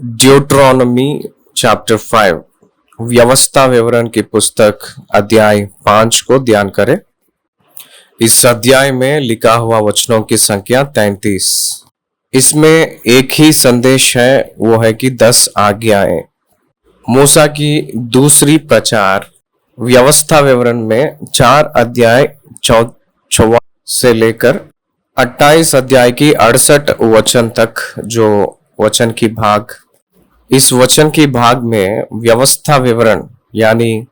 ड्यूट्रोनॉमी chapter 5 व्यवस्था विवरण की पुस्तक अध्याय 5 को ध्यान करें। इस अध्याय में लिखा हुआ वचनों की संख्या 33। इसमें एक ही संदेश है, वो है कि 10 आज्ञाएं। मूसा की दूसरी प्रचार व्यवस्था विवरण में 4 अध्याय 14 से लेकर 28 अध्याय की 68 वचन तक जो वचन की भाग, इस वचन की भाग में व्यवस्था विवरण यानी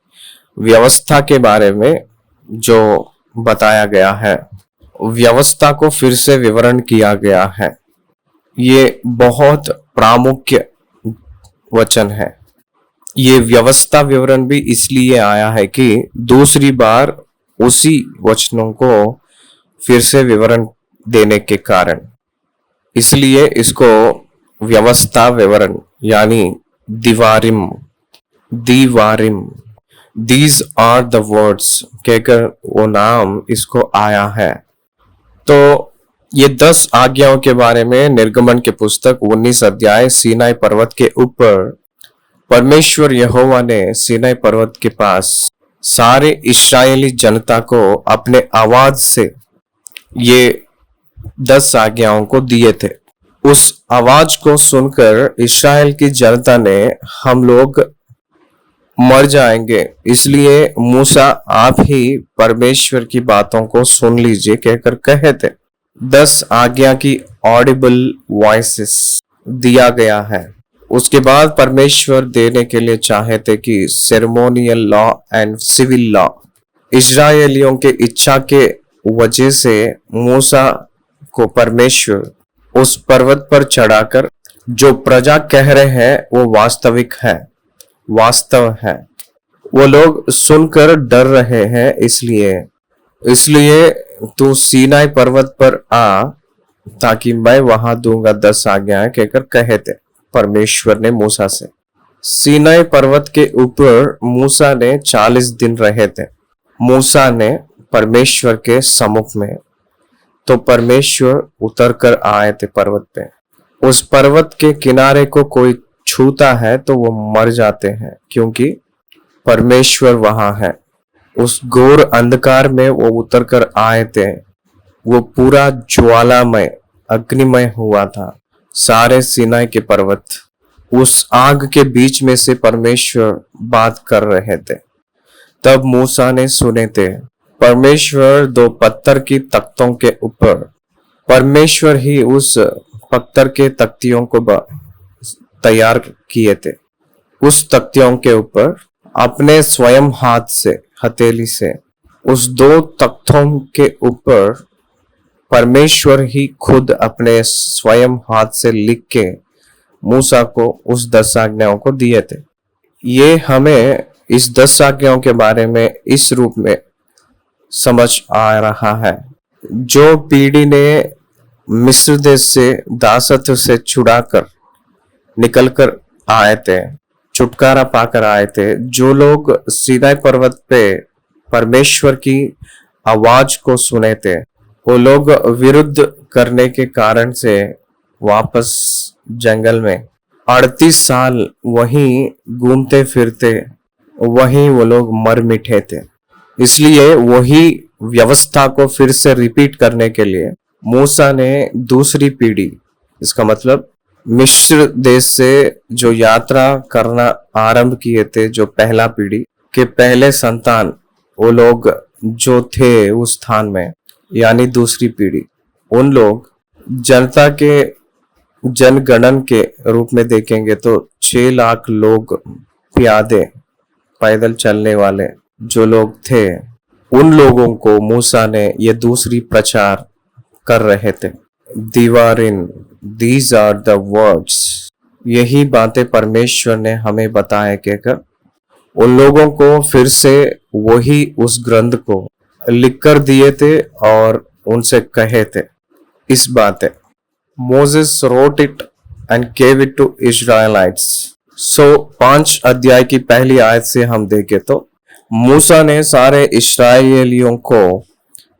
व्यवस्था के बारे में जो बताया गया है, व्यवस्था को फिर से विवरण किया गया है। ये बहुत प्रामुख्य वचन है। ये व्यवस्था विवरण भी इसलिए आया है कि दूसरी बार उसी वचनों को फिर से विवरण देने के कारण, इसलिए इसको व्यवस्था विवरण यानी दीवारिम दीज आर द वर्ड्स कहकर वो नाम इसको आया है। तो ये 10 आज्ञाओं के बारे में निर्गमन के पुस्तक 19 अध्याय सीनाई पर्वत के ऊपर परमेश्वर यहोवा ने सीनाई पर्वत के पास सारे इस्राएली जनता को अपने आवाज से ये 10 आज्ञाओं को दिए थे। उस आवाज को सुनकर इस्राएल की जनता ने हम लोग मर जाएंगे, इसलिए मूसा आप ही परमेश्वर की बातों को सुन लीजिए कहकर कहे थे। 10 आज्ञा की ऑडिबल वॉइसेस दिया गया है। उसके बाद परमेश्वर देने के लिए चाहे थे कि ceremonial law and civil law. इस्राएलियों के इच्छा के वजह से मूसा को परमेश्वर उस पर्वत पर चढ़ाकर जो प्रजा कह रहे हैं वो वास्तव है। वो लोग सुनकर डर रहे हैं, इसलिए तू सीनाई पर्वत पर आ ताकि मैं वहां दूंगा 10 आज्ञाएं कहकर कहे थे परमेश्वर ने मूसा से। सीनाई पर्वत के ऊपर मूसा ने 40 दिन रहे थे। मूसा ने परमेश्वर के सम्मुख में, तो परमेश्वर उतर कर आए थे पर्वत पे। उस पर्वत के किनारे को कोई छूता है तो वो मर जाते हैं, क्योंकि परमेश्वर वहां है। उस घोर अंधकार में वो उतर कर आए थे। वो पूरा ज्वालामय अग्निमय हुआ था। सारे सीनाई के पर्वत, उस आग के बीच में से परमेश्वर बात कर रहे थे। तब मूसा ने सुने थे परमेश्वर 2 पत्थर की तख्तों के ऊपर, परमेश्वर ही उस पत्थर के तख्तियों को तैयार किए थे। उस तख्तियों के ऊपर अपने स्वयं हाथ से, हथेली से, उस 2 तख्तों के ऊपर परमेश्वर ही खुद अपने स्वयं हाथ से लिख के मूसा को उस 10 आज्ञाओं को दिए थे। ये हमें इस 10 आज्ञाओं के बारे में इस रूप में समझ आ रहा है। जो पीढ़ी ने मिस्र देश से दासत्व से छुड़ाकर निकलकर आए थे, छुटकारा पाकर आए थे, जो लोग सीनाई पर्वत पे परमेश्वर की आवाज को सुने थे, वो लोग विरुद्ध करने के कारण से वापस जंगल में 38 साल वहीं घूमते फिरते वहीं वो लोग मर मिटे थे। इसलिए वही व्यवस्था को फिर से रिपीट करने के लिए मूसा ने दूसरी पीढ़ी, इसका मतलब मिस्र देश से जो यात्रा करना आरंभ किए थे, जो पहला पीढ़ी के पहले संतान वो लोग जो थे उस स्थान में, यानी दूसरी पीढ़ी, उन लोग जनता के जनगणन के रूप में देखेंगे तो 6 लाख लोग प्यादे पैदल चलने वाले जो लोग थे, उन लोगों को मूसा ने ये दूसरी प्रचार कर रहे थे। दीवारिन, दीज आर द वर्ड्स, यही बातें परमेश्वर ने हमें बताया कहकर उन लोगों को फिर से वही उस ग्रंथ को लिखकर दिए थे और उनसे कहे थे इस बातें। Moses wrote it and gave it to Israelites. 5 अध्याय की पहली आयत से हम देखें तो मूसा ने सारे इस्राएलियों को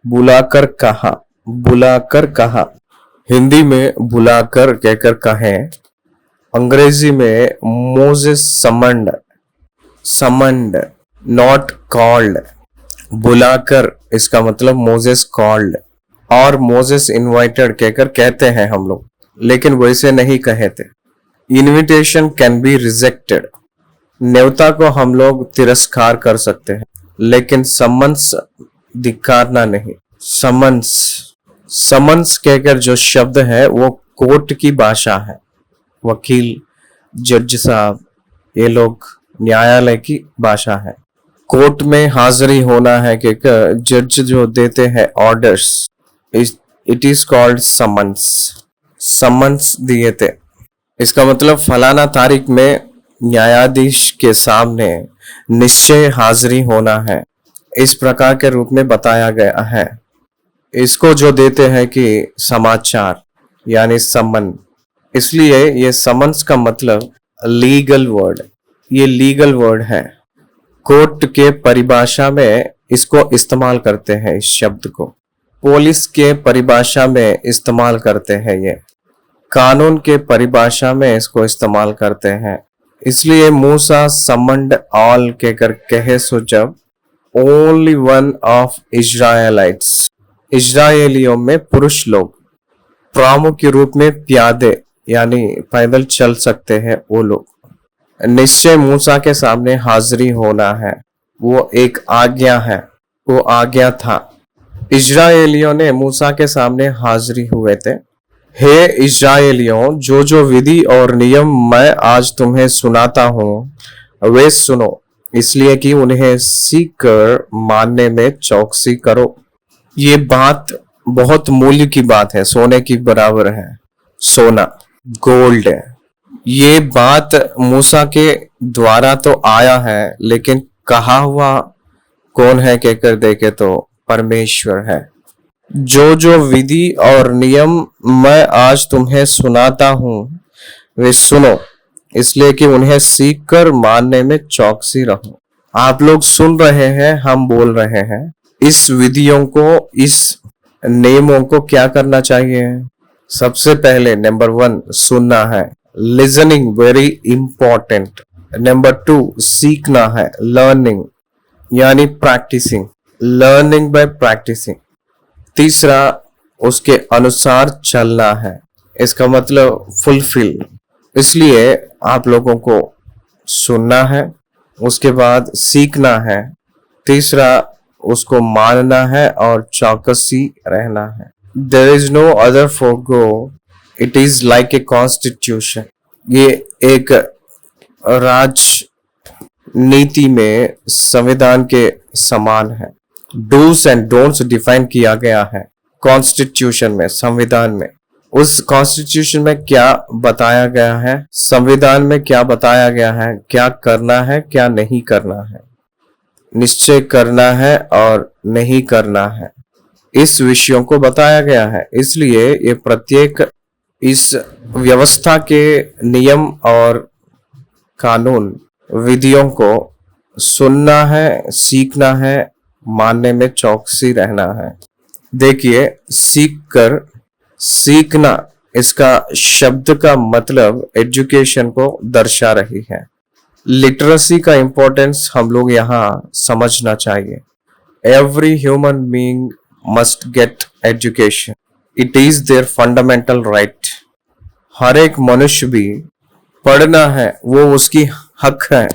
बुलाकर कहा, हिंदी में बुलाकर कहकर कहें अंग्रेजी में मोजेस समन्ड नॉट कॉल्ड, बुलाकर, इसका मतलब मोजेस कॉल्ड, और मोजेस इनवाइटेड कहकर कहते हैं हम लोग, लेकिन वैसे नहीं कहे थे। इनविटेशन कैन बी रिजेक्टेड, न्योता को हम लोग तिरस्कार कर सकते हैं, लेकिन समन्स धिक्कारना नहीं। समन्स कहकर जो शब्द है वो कोर्ट की भाषा है, वकील, जज साहब, ये लोग न्यायालय की भाषा है। कोर्ट में हाजिरी होना है कहकर जज जो देते हैं orders, it is called summons दिए थे। इसका मतलब फलाना तारीख में न्यायाधीश के सामने निश्चय हाजिरी होना है, इस प्रकार के रूप में बताया गया है। इसको जो देते हैं कि समाचार यानी समन, इसलिए ये समन्स का मतलब लीगल वर्ड, ये लीगल वर्ड है। कोर्ट के परिभाषा में इसको इस्तेमाल करते हैं, इस शब्द को पुलिस के परिभाषा में इस्तेमाल करते हैं, ये कानून के परिभाषा में इसको इस्तेमाल करते हैं। इसलिए मूसा समन्ड ऑल कहकर कहे सो जब ओनली वन ऑफ इजराइलाइट्स, इजराइलियों में पुरुष लोग, प्रमुख रूप में प्यादे यानी पैदल चल सकते हैं वो लोग, निश्चय मूसा के सामने हाजिरी होना है। वो एक आज्ञा है, वो आज्ञा था। इजराइलियों ने मूसा के सामने हाजिरी हुए थे। हे इजराइलियों, जो विधि और नियम मैं आज तुम्हें सुनाता हूँ वे सुनो, इसलिए कि उन्हें सीख कर मानने में चौकसी करो। ये बात बहुत मूल्य की बात है, सोने की बराबर है, सोना, गोल्ड है। ये बात मूसा के द्वारा तो आया है, लेकिन कहा हुआ कौन है कहकर देखे तो परमेश्वर है। जो विधि और नियम मैं आज तुम्हें सुनाता हूँ वे सुनो, इसलिए कि उन्हें सीखकर मानने में चौकसी रहो। आप लोग सुन रहे हैं, हम बोल रहे हैं। इस विधियों को, इस नियमों को क्या करना चाहिए? सबसे पहले नंबर 1 सुनना है, लिसनिंग वेरी इंपॉर्टेंट। नंबर 2 सीखना है, लर्निंग यानी प्रैक्टिसिंग, लर्निंग बाय प्रैक्टिसिंग। तीसरा उसके अनुसार चलना है, इसका मतलब फुलफिल। इसलिए आप लोगों को सुनना है, उसके बाद सीखना है, तीसरा उसको मानना है और चौकसी रहना है। There is no other for go, it is like a constitution। ये एक राजनीति में संविधान के समान है। डूज एंड डोंट्स डिफाइन किया गया है कॉन्स्टिट्यूशन में, संविधान में। उस कॉन्स्टिट्यूशन में क्या बताया गया है, संविधान में क्या बताया गया है, क्या करना है, क्या नहीं करना है, निश्चय करना है और नहीं करना है, इस विषयों को बताया गया है। इसलिए ये प्रत्येक इस व्यवस्था के नियम और कानून विधियों को सुनना है, सीखना है, मानने में चौकसी रहना है। देखिए, सीखकर, सीखना, इसका शब्द का मतलब एजुकेशन को दर्शा रही है। लिटरेसी का इंपॉर्टेंस हम लोग यहाँ समझना चाहिए। Every human being must get education, it is their fundamental right. हर एक मनुष्य भी पढ़ना है, वो उसकी हक है।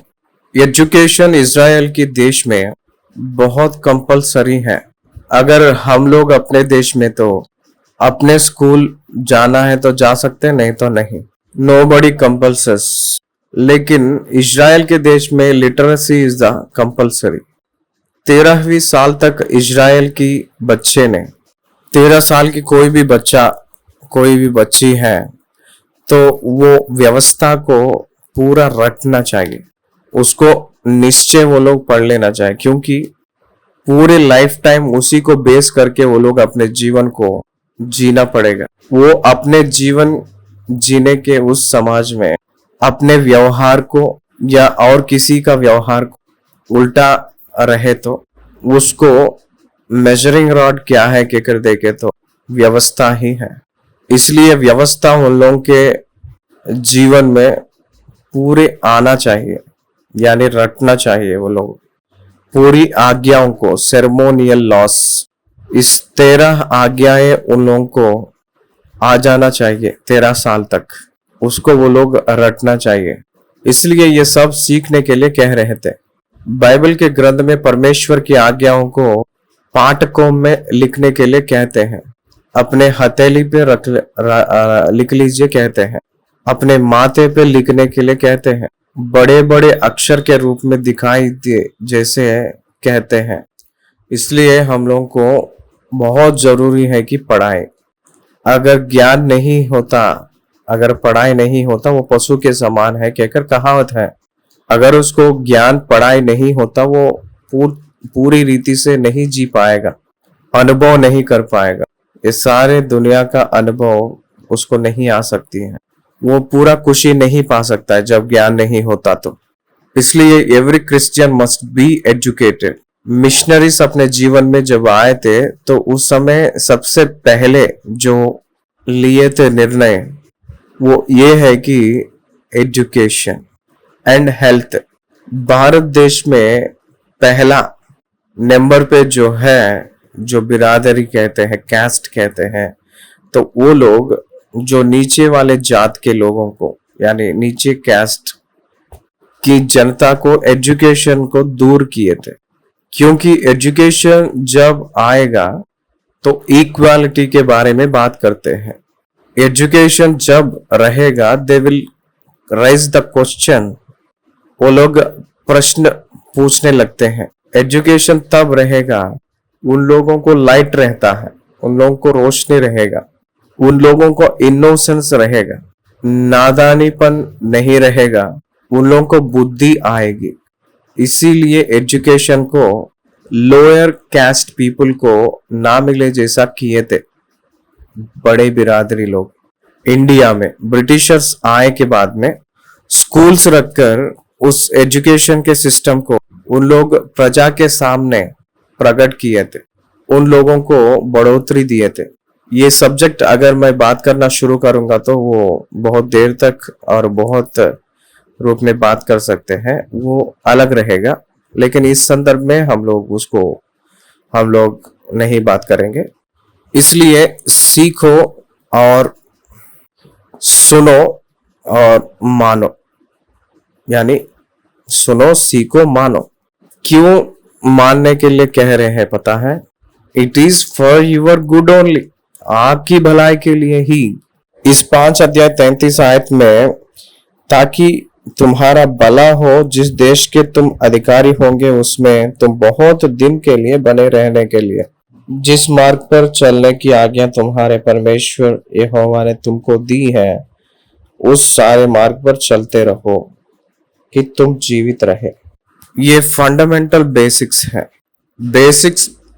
एजुकेशन इज़राइल के देश में बहुत कंपलसरी है। अगर हम लोग अपने देश में तो अपने स्कूल जाना है तो जा सकते, नहीं तो नहीं, नोबडी कंपल्सस। लेकिन इज़राइल के देश में लिटरेसी इज द कंपलसरी। 13वीं साल तक इज़राइल की बच्चे ने, 13 साल की कोई भी बच्चा, कोई भी बच्ची है तो वो व्यवस्था को पूरा रटना चाहिए, उसको निश्चय वो लोग पढ़ लेना चाहिए, क्योंकि पूरे लाइफ टाइम उसी को बेस करके वो लोग अपने जीवन को जीना पड़ेगा। वो अपने जीवन जीने के उस समाज में अपने व्यवहार को या और किसी का व्यवहार को उल्टा रहे तो उसको मेजरिंग रॉड क्या है कहकर देखे तो व्यवस्था ही है। इसलिए व्यवस्था उन लोगों के जीवन में पूरे आना चाहिए, यानी रटना चाहिए वो लोग पूरी आज्ञाओं को, सेरेमोनियल लॉस। इस 13 आज्ञाएं उन लोगों को आ जाना चाहिए 13 साल तक, उसको वो लोग रटना चाहिए। इसलिए ये सब सीखने के लिए कह रहे थे। बाइबल के ग्रंथ में परमेश्वर की आज्ञाओं को पाठकों में लिखने के लिए कहते हैं। अपने हथेली पे लिख लीजिए कहते हैं। अपने माथे पे लिखने के लिए कहते हैं। बड़े बड़े अक्षर के रूप में दिखाई दे जैसे कहते हैं। इसलिए हम लोगों को बहुत जरूरी है कि पढ़ाई। अगर ज्ञान नहीं होता, अगर पढ़ाई नहीं होता, वो पशु के समान है कहकर कहावत है। अगर उसको ज्ञान पढ़ाई नहीं होता, वो पूरी रीति से नहीं जी पाएगा, अनुभव नहीं कर पाएगा। ये सारे दुनिया का अनुभव उसको नहीं आ सकती है, वो पूरा खुशी नहीं पा सकता है जब ज्ञान नहीं होता तो। इसलिए every Christian must be educated. Missionaries अपने जीवन में जब आए थे तो उस समय सबसे पहले जो लिए थे निर्णय वो ये है कि एजुकेशन एंड हेल्थ। भारत देश में पहला नंबर पे जो है, जो बिरादरी कहते हैं, कैस्ट कहते हैं, तो वो लोग जो नीचे वाले जात के लोगों को, यानी नीचे कैस्ट की जनता को एजुकेशन को दूर किए थे। क्योंकि एजुकेशन जब आएगा तो इक्वालिटी के बारे में बात करते हैं। एजुकेशन जब रहेगा they will rise the question, वो लोग प्रश्न पूछने लगते हैं। एजुकेशन तब रहेगा उन लोगों को लाइट रहता है, उन लोगों को रोशनी रहेगा, उन लोगों को इनोसेंस रहेगा, नादानीपन नहीं रहेगा, उन लोगों को बुद्धि आएगी। इसीलिए एजुकेशन को लोअर कैस्ट पीपल को ना मिले जैसा किए थे बड़े बिरादरी लोग। इंडिया में ब्रिटिशर्स आए के बाद में स्कूल्स रखकर उस एजुकेशन के सिस्टम को उन लोग प्रजा के सामने प्रकट किए थे, उन लोगों को बढ़ोतरी दिए थे। ये सब्जेक्ट अगर मैं बात करना शुरू करूंगा तो वो बहुत देर तक और बहुत रूप में बात कर सकते हैं, वो अलग रहेगा। लेकिन इस संदर्भ में हम लोग नहीं बात करेंगे। इसलिए सीखो और सुनो और मानो, यानी सुनो, सीखो, मानो। क्यों मानने के लिए कह रहे हैं पता है? It is for your good only, आपकी भलाई के लिए ही। इस 5 अध्याय 33 आयत में, ताकि तुम्हारा भला हो, जिस देश के तुम अधिकारी होंगे उसमें तुम बहुत दिन के लिए बने रहने के लिए, जिस मार्ग पर चलने की आज्ञा तुम्हारे परमेश्वर यहोवा ने तुमको दी है, उस सारे मार्ग पर चलते रहो कि तुम जीवित रहे। ये फंडामेंटल बेसिक्स है,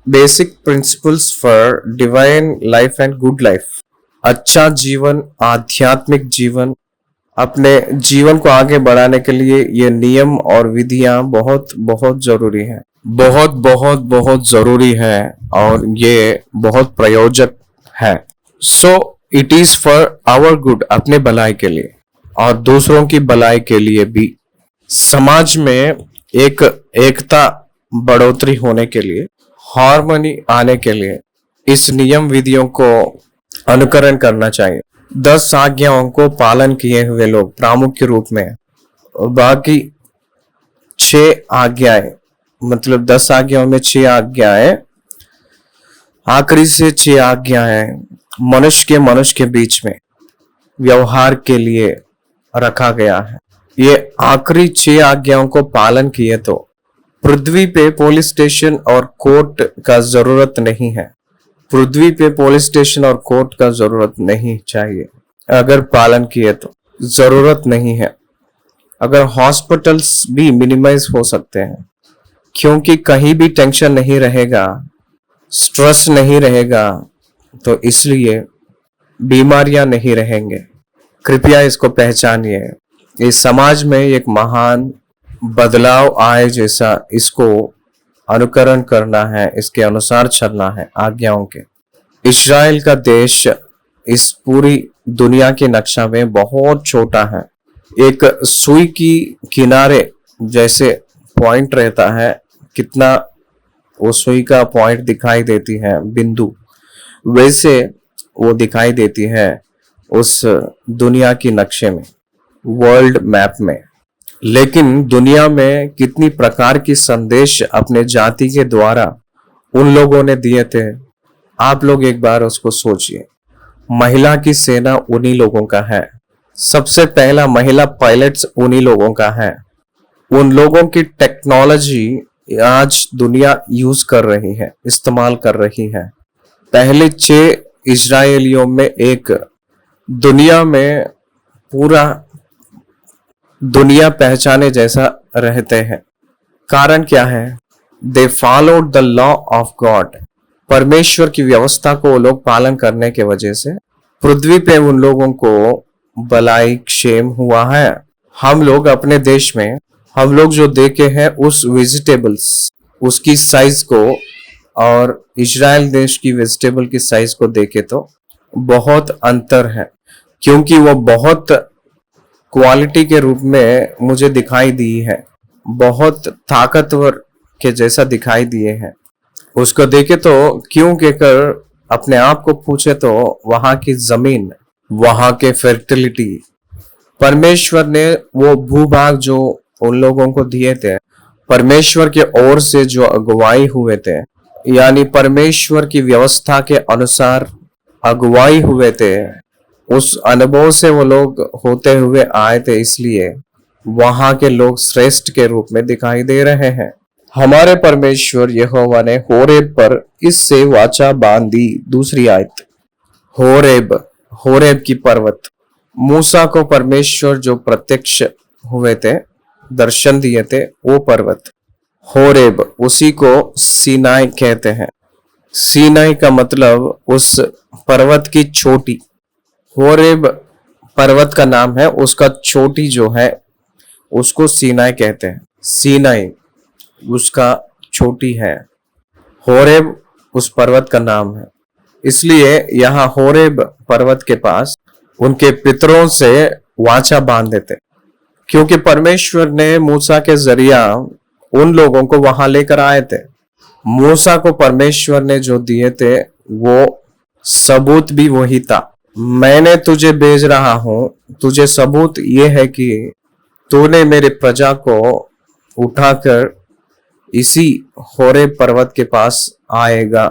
basic principles for divine life and good life. अच्छा जीवन, आध्यात्मिक जीवन, अपने जीवन को आगे बढ़ाने के लिए ये नियम और विधियां बहुत बहुत जरूरी है, बहुत बहुत बहुत जरूरी है, और ये बहुत प्रयोजक है। So it is for our good, अपने भलाई के लिए और दूसरों की भलाई के लिए भी। समाज में एकता बढ़ोतरी होने के लिए, हार्मनी आने के लिए इस नियम विधियों को अनुकरण करना चाहिए। 10 आज्ञाओं को पालन किए हुए लोग प्रामुख्य रूप में, बाकी 6 आज्ञाएं, मतलब 10 आज्ञाओं में 6 आज्ञाएं, आखिरी से 6 आज्ञाएं मनुष्य के बीच में व्यवहार के लिए रखा गया है। ये आखिरी 6 आज्ञाओं को पालन किए तो पृथ्वी पे पुलिस स्टेशन और कोर्ट का जरूरत नहीं है। पृथ्वी पे पुलिस स्टेशन और कोर्ट का जरूरत नहीं चाहिए, अगर पालन किए तो जरूरत नहीं है। अगर हॉस्पिटल्स भी मिनिमाइज हो सकते हैं, क्योंकि कहीं भी टेंशन नहीं रहेगा, स्ट्रेस नहीं रहेगा, तो इसलिए बीमारियां नहीं रहेंगे। कृपया इसको पहचानिए। इस समाज में एक महान बदलाव आए जैसा इसको अनुकरण करना है, इसके अनुसार चलना है आज्ञाओं के। इस्राएल का देश इस पूरी दुनिया के नक्शा में बहुत छोटा है। एक सुई की किनारे जैसे पॉइंट रहता है, कितना वो सुई का पॉइंट दिखाई देती है, बिंदु, वैसे वो दिखाई देती है उस दुनिया की नक्शे में, वर्ल्ड मैप में। लेकिन दुनिया में कितनी प्रकार की संदेश अपने जाति के द्वारा उन लोगों ने दिए थे, आप लोग एक बार उसको सोचिए। महिला की सेना उन्हीं लोगों का है, सबसे पहला महिला पायलट्स उन्हीं लोगों का है। उन लोगों की टेक्नोलॉजी आज दुनिया यूज कर रही है, इस्तेमाल कर रही है। पहले 6 इजरायलियों में एक दुनिया में पूरा दुनिया पहचाने जैसा रहते हैं। कारण क्या है? They followed the law of God. परमेश्वर की व्यवस्था को वो लोग पालन करने के वजह से पृथ्वी पे उन लोगों को भलाई क्षेम हुआ है। हम लोग अपने देश में, हम लोग जो देखे हैं उस वेजिटेबल्स, उसकी साइज को और इजराइल देश की वेजिटेबल की साइज को देखे तो बहुत अंतर है, क्योंकि वो बहुत क्वालिटी के रूप में मुझे दिखाई दी है, बहुत ताकतवर के जैसा दिखाई दिए हैं। उसको देखे तो क्यों कहकर अपने आप को पूछे तो वहां की जमीन, वहां के फर्टिलिटी, परमेश्वर ने वो भूभाग जो उन लोगों को दिए थे, परमेश्वर के ओर से जो अगुवाई हुए थे, यानी परमेश्वर की व्यवस्था के अनुसार अगुवाई हुए थे, उस अनुभव से वो लोग होते हुए आए थे, इसलिए वहां के लोग श्रेष्ठ के रूप में दिखाई दे रहे हैं। हमारे परमेश्वर यहोवा ने होरेब पर इससे वाचा बांधी। दूसरी आयत, होरेब, होरेब की पर्वत, मूसा को परमेश्वर जो प्रत्यक्ष हुए थे, दर्शन दिए थे, वो पर्वत होरेब, उसी को सीनाई कहते हैं। सीनाई का मतलब उस पर्वत की चोटी। होरेब पर्वत का नाम है, उसका चोटी जो है उसको सीनाई कहते हैं। सीनाई उसका चोटी है, होरेब उस पर्वत का नाम है। इसलिए यहाँ होरेब पर्वत के पास उनके पितरों से वाचा बांध देते, क्योंकि परमेश्वर ने मूसा के जरिया उन लोगों को वहां लेकर आए थे। मूसा को परमेश्वर ने जो दिए थे वो सबूत भी वही था। मैंने तुझे भेज रहा हूं, तुझे सबूत ये है कि तूने मेरे प्रजा को उठाकर इसी होरेब पर्वत के पास आएगा।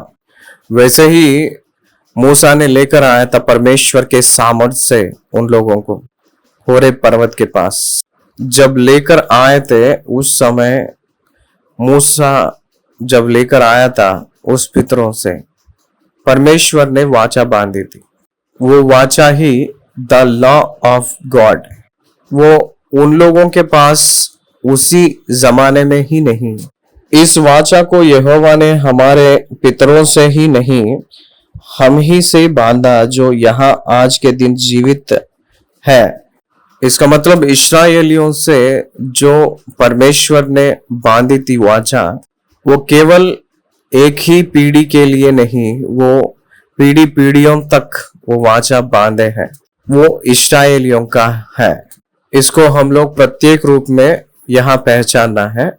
वैसे ही मूसा ने लेकर आया था परमेश्वर के सामर्थ से उन लोगों को होरेब पर्वत के पास। जब लेकर आए थे उस समय, मूसा जब लेकर आया था उस पितरों से, परमेश्वर ने वाचा बांधी थी। वो वाचा ही द लॉ ऑफ गॉड, वो उन लोगों के पास उसी जमाने में ही नहीं, इस वाचा को यहोवा ने हमारे पितरों से ही नहीं, हम ही से बांधा जो यहाँ आज के दिन जीवित है। इसका मतलब इस्राएलियों से जो परमेश्वर ने बांधी थी वाचा, वो केवल एक ही पीढ़ी के लिए नहीं, वो पीढ़ी पीढ़ियों तक वो वाचा बांधे हैं, वो इस्राएलियों का है। इसको हम लोग प्रत्येक रूप में यहाँ पहचानना है।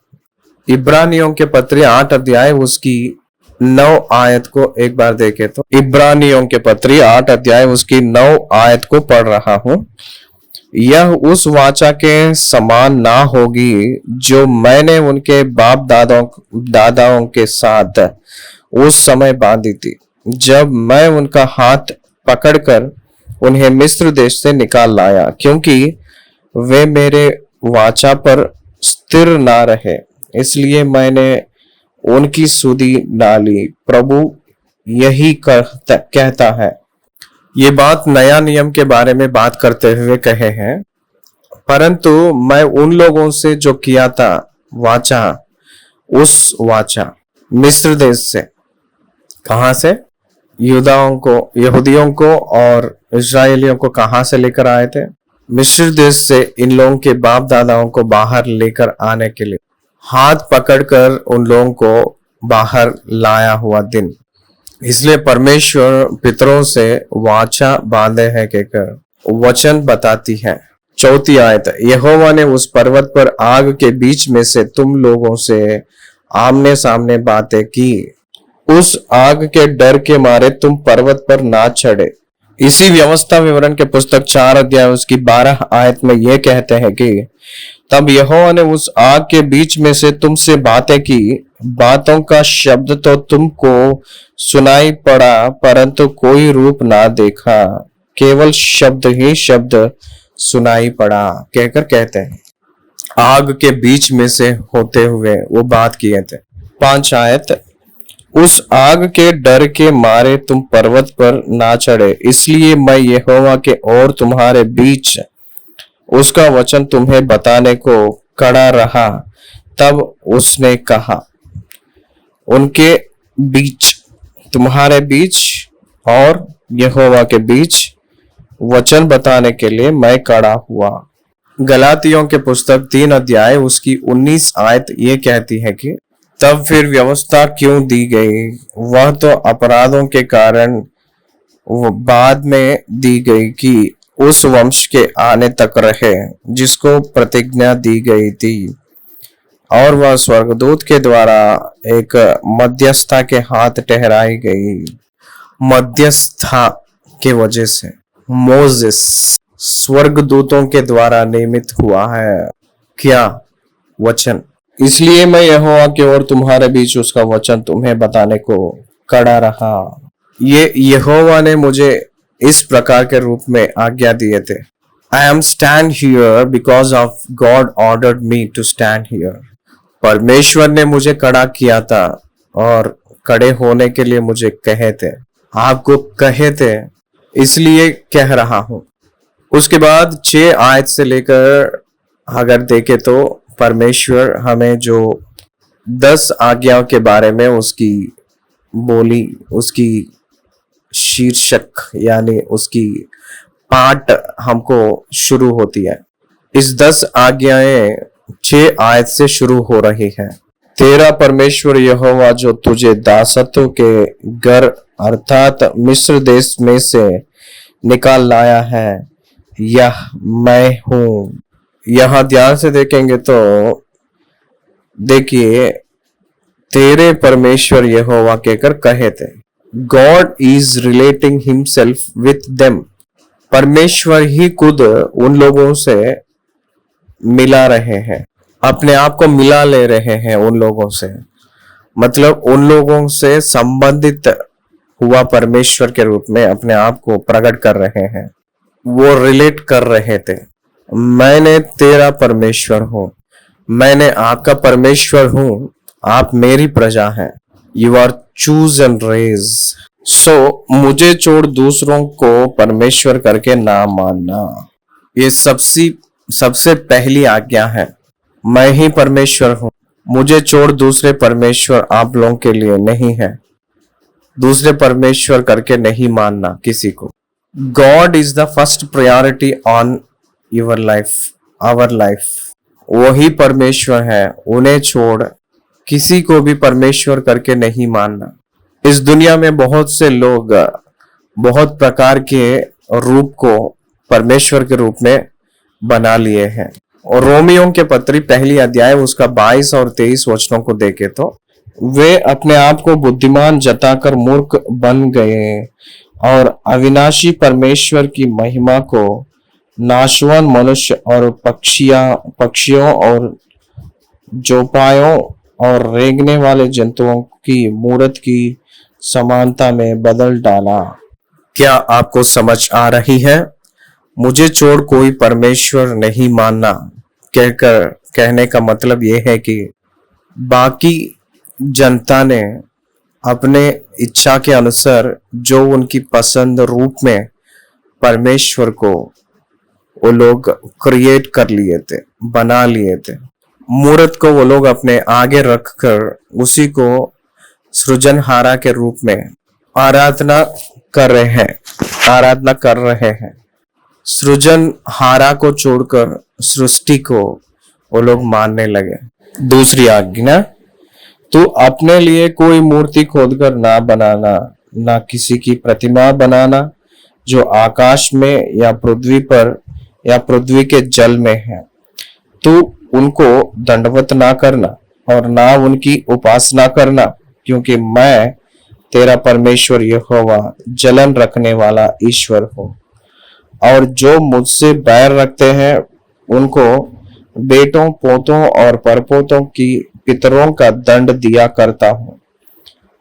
इब्रानियों के पत्री 8 अध्याय उसकी 9 आयत को एक बार देखे तो, इब्रानियों के पत्री 8 अध्याय उसकी 9 आयत को पढ़ रहा हूं। यह उस वाचा के समान ना होगी जो मैंने उनके बाप दादाओं के साथ उस समय बांधी थी, जब मैं उनका हाथ पकड़कर उन्हें मिस्र देश से निकाल लाया, क्योंकि वे मेरे वाचा पर स्थिर ना रहे, इसलिए मैंने उनकी सुधि ना ली। प्रभु यही कहता है। ये बात नया नियम के बारे में बात करते हुए कहे हैं, परंतु मैं उन लोगों से जो किया था वाचा, उस वाचा मिस्र देश से, कहां से? यहूदियों को और इस्राएलियों को कहां से लेकर आए थे? मिस्र देश से इन लोगों के बाप दादाओं को बाहर लेकर आने के लिए हाथ पकड़कर उन लोगों को बाहर लाया हुआ दिन, इसलिए परमेश्वर पितरों से वाचा बांधे है कहकर वचन बताती है। चौथी आयत, यहोवा ने उस पर्वत पर आग के बीच में से तुम लोगों से आमने सामने बातें की, उस आग के डर के मारे तुम पर्वत पर ना चढ़े। इसी व्यवस्था विवरण के पुस्तक 4 अध्याय उसकी 12 आयत में यह कहते हैं कि तब यहोवा ने उस आग के बीच में से तुमसे बातें की, बातों का शब्द तो तुमको सुनाई पड़ा परंतु कोई रूप ना देखा, केवल शब्द ही शब्द सुनाई पड़ा कहकर कहते हैं। आग के बीच में से होते हुए वो बात किए थे। 5 आयत, उस आग के डर के मारे तुम पर्वत पर ना चढ़े, इसलिए मैं यहोवा के और तुम्हारे बीच उसका वचन तुम्हें बताने को खड़ा रहा। तब उसने कहा, उनके बीच, तुम्हारे बीच और यहोवा के बीच वचन बताने के लिए मैं खड़ा हुआ। गलातियों के पुस्तक 3 अध्याय उसकी 19 आयत ये कहती है कि तब फिर व्यवस्था क्यों दी गई, वह तो अपराधों के कारण बाद में दी गई कि उस वंश के आने तक रहे जिसको प्रतिज्ञा दी गई थी, और वह स्वर्गदूत के द्वारा एक मध्यस्था के हाथ ठहराई गई। मध्यस्था के वजह से मोसेस स्वर्गदूतों के द्वारा नियमित हुआ है क्या वचन, इसलिए मैं यहोवा के और तुम्हारे बीच उसका वचन तुम्हें बताने को खड़ा रहा। ये यहोवा ने मुझे इस प्रकार के रूप में आज्ञा दिए थे। I am stand here because of God ordered me to stand here. परमेश्वर ने मुझे खड़ा किया था और खड़े होने के लिए मुझे कहे थे, आपको कहे थे, इसलिए कह रहा हूं। उसके बाद 6 आयत से लेकर अगर देखे तो परमेश्वर हमें जो 10 आज्ञाओं के बारे में उसकी बोली, उसकी शीर्षक यानी उसकी पाठ हमको शुरू होती है। इस 10 आज्ञाएं 6 आयत से शुरू हो रही है। तेरा परमेश्वर यहोवा जो तुझे दासत्व के घर अर्थात मिस्र देश में से निकाल लाया है, यह मैं हूं। यहां ध्यान से देखेंगे तो देखिए, तेरे परमेश्वर यहोवा कहकर कहे थे। God is relating himself with them. परमेश्वर ही खुद उन लोगों से मिला रहे हैं, अपने आप को मिला ले रहे हैं उन लोगों से, मतलब उन लोगों से संबंधित हुआ परमेश्वर के रूप में अपने आप को प्रकट कर रहे हैं। वो रिलेट कर रहे थे, मैंने तेरा परमेश्वर हूं, मैंने आपका परमेश्वर हूं, आप मेरी प्रजा हैं। You are chosen race. So मुझे छोड़ दूसरों को परमेश्वर करके ना मानना, ये सबसे पहली आज्ञा है। मैं ही परमेश्वर हूं, मुझे छोड़ दूसरे परमेश्वर आप लोगों के लिए नहीं है। दूसरे परमेश्वर करके नहीं मानना किसी को। God is the first priority on your life, our life. वही परमेश्वर है, उन्हें छोड़ किसी को भी परमेश्वर करके नहीं मानना। इस दुनिया में बहुत से लोग बहुत प्रकार के रूप को परमेश्वर के रूप में बना लिए हैं। और रोमियों के पत्री 1 अध्याय उसका 22 और 23 वचनों को देखे तो वे अपने आप को बुद्धिमान जताकर मूर्ख बन गए और अविनाशी परमेश्वर की महिमा को नाशवान मनुष्य और पक्षियों और जोपायों और रेंगने वाले जंतुओं की मूर्त की समानता में बदल डाला। क्या आपको समझ आ रही है? मुझे छोड़ कोई परमेश्वर नहीं मानना कहने का मतलब यह है कि बाकी जनता ने अपने इच्छा के अनुसार जो उनकी पसंद रूप में परमेश्वर को वो लोग क्रिएट कर लिए थे, बना लिए थे। मूर्त को वो लोग अपने आगे रखकर उसी को सृजनहारा के रूप में आराधना कर रहे हैं। सृजनहारा को छोड़कर सृष्टि को वो लोग मानने लगे। दूसरी आज्ञा, तू अपने लिए कोई मूर्ति खोदकर ना बनाना, ना किसी की प्रतिमा बनाना जो आकाश में या पृथ्वी पर या पृथ्वी के जल में है। तू उनको दंडवत ना करना और ना उनकी उपासना करना, क्योंकि मैं तेरा परमेश्वर यहोवा जलन रखने वाला ईश्वर हूँ। और जो मुझसे बैर रखते हैं उनको बेटों पोतों और परपोतों की पितरों का दंड दिया करता हूँ।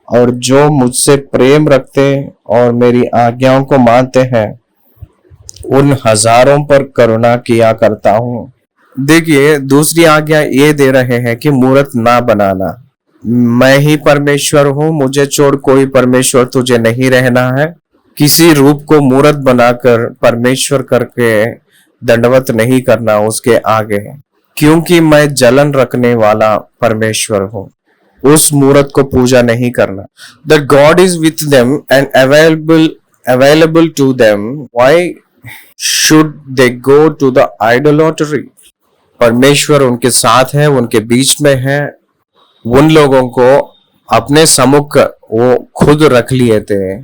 और जो मुझसे प्रेम रखते और मेरी आज्ञाओं को मानते हैं उन हजारों पर करुणा किया करता हूँ। देखिए, दूसरी आज्ञा ये दे रहे हैं कि मूर्त ना बनाना। मैं ही परमेश्वर हूँ, मुझे छोड़ कोई परमेश्वर तुझे नहीं रहना है। किसी रूप को मूर्त बनाकर परमेश्वर करके दंडवत नहीं करना उसके आगे, क्योंकि मैं जलन रखने वाला परमेश्वर हूँ। उस मूर्त को पूजा नहीं करना। The God is with them and available to them, why should they go to the idolatry. परमेश्वर उनके साथ है, उनके बीच में है। उन लोगों को अपने सम्मुख वो खुद रख लिए थे।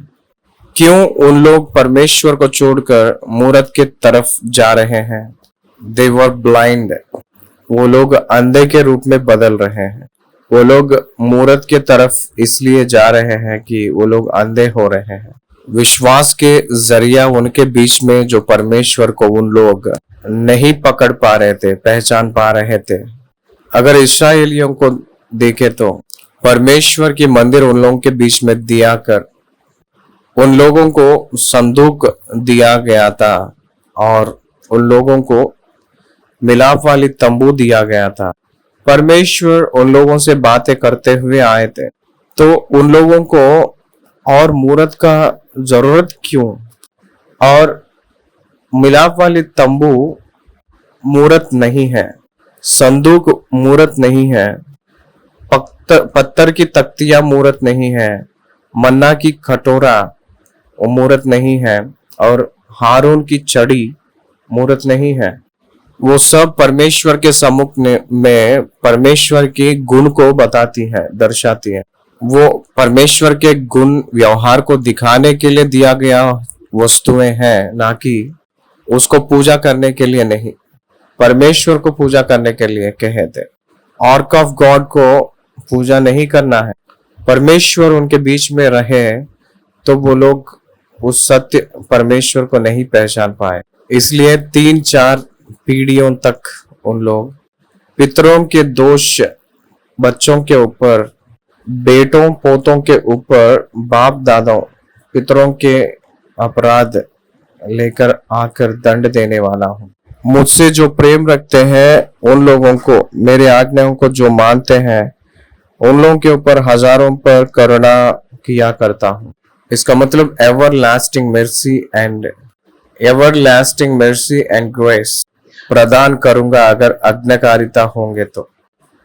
क्यों उन लोग परमेश्वर को छोड़कर मूर्त के तरफ जा रहे हैं? दे वर ब्लाइंड, वो लोग अंधे के रूप में बदल रहे हैं। वो लोग मूर्त के तरफ इसलिए जा रहे हैं कि वो लोग अंधे हो रहे हैं। विश्वास के जरिया उनके बीच में जो परमेश्वर को उन लोग नहीं पकड़ पा रहे थे, पहचान पा रहे थे। अगर इस्राएलियों को देखे तो परमेश्वर की मंदिर उन लोगों के बीच में दिया कर उन लोगों को संदूक दिया गया था और उन लोगों को मिलाप वाली तंबू दिया गया था। परमेश्वर उन लोगों से बातें करते हुए आए थे, तो उन लोगों को और मूर्त का जरूरत क्यों? और मिलाप वाली तंबू मूर्त नहीं है, संदूक मूर्त नहीं है, पत्थर की तख्तियां मूर्त नहीं है, मन्ना की कटोरा वो मूर्त नहीं है, और हारून की छड़ी मूर्त नहीं है। वो सब परमेश्वर के सम्मुख में परमेश्वर के गुण को बताती है, दर्शाती है। वो परमेश्वर के गुण व्यवहार को दिखाने के लिए दिया गया वस्तुएं हैं, ना कि उसको पूजा करने के लिए नहीं। परमेश्वर को पूजा करने के लिए कहे थे। आर्क ऑफ गॉड को पूजा नहीं करना है। परमेश्वर उनके बीच में रहे तो वो लोग उस सत्य परमेश्वर को नहीं पहचान पाए। इसलिए 3-4 पीढ़ियों तक उन लोग पितरों के दोष बच्चों के ऊपर, बेटों पोतों के ऊपर, बाप दादाओं पितरों के अपराध लेकर आकर दंड देने वाला हूँ। मुझसे जो प्रेम रखते हैं उन लोगों को, मेरे आज्ञाओं को जो मानते हैं उन लोगों के ऊपर हजारों पर करुणा किया करता हूँ। इसका मतलब एवरलास्टिंग मर्सी एंड ग्रेस प्रदान करूंगा अगर आज्ञाकारिता होंगे तो।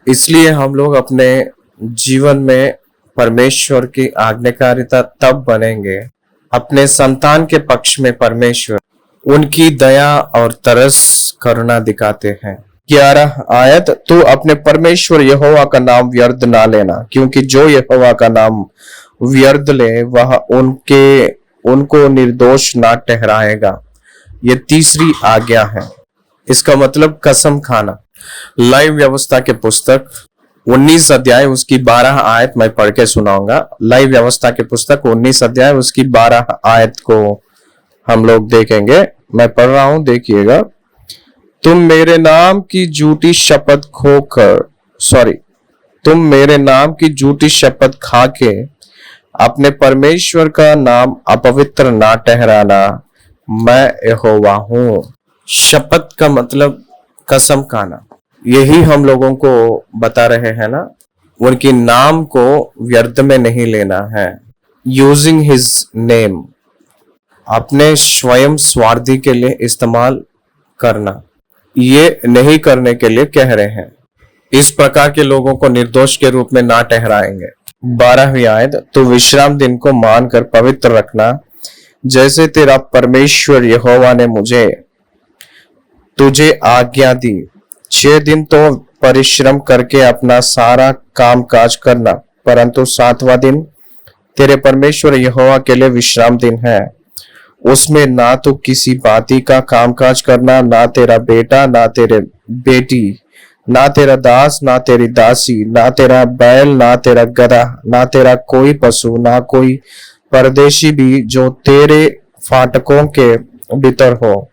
इसलिए हम लोग अपने जीवन में परमेश्वर की आज्ञाकारिता तब बनेंगे अपने संतान के पक्ष में परमेश्वर उनकी दया और तरस करुणा दिखाते हैं। 11 आयत, तू अपने परमेश्वर यहोवा का नाम व्यर्थ ना लेना, क्योंकि जो यहोवा का नाम व्यर्थ ले वह उनको निर्दोष ना ठहराएगा। ये तीसरी आज्ञा है। इसका मतलब कसम खाना। लाइव व्यवस्था के पुस्तक 19 अध्याय उसकी 12 आयत मैं पढ़ के सुनाऊंगा। लाइव व्यवस्था के पुस्तक 19 अध्याय उसकी 12 आयत को हम लोग देखेंगे। मैं पढ़ रहा हूं, देखिएगा। तुम मेरे नाम की झूठी शपथ खा के अपने परमेश्वर का नाम अपवित्र ना ठहराना, मैं यहोवा हूं। शपथ का मतलब कसम खाना। यही हम लोगों को बता रहे हैं ना, उनके नाम को व्यर्थ में नहीं लेना है। यूजिंग हिज नेम अपने स्वयं स्वार्थी के लिए इस्तेमाल करना, ये नहीं करने के लिए कह रहे हैं। इस प्रकार के लोगों को निर्दोष के रूप में ना ठहराएंगे। 12वीं आयत, तो विश्राम दिन को मानकर पवित्र रखना, जैसे तेरा परमेश्वर यहोवा ने तुझे आज्ञा दी। 6 दिन तो परिश्रम करके अपना सारा काम काज करना, परंतु 7वां दिन तेरे परमेश्वर यहोवा के लिए विश्राम दिन है। उसमें ना तो किसी बाती का कामकाज करना, ना तेरा बेटा, ना तेरे बेटी, ना तेरा दास, ना तेरी दासी, ना तेरा बैल, ना तेरा गधा, ना तेरा कोई पशु, ना कोई परदेशी भी जो तेरे फाटकों के भीतर हो,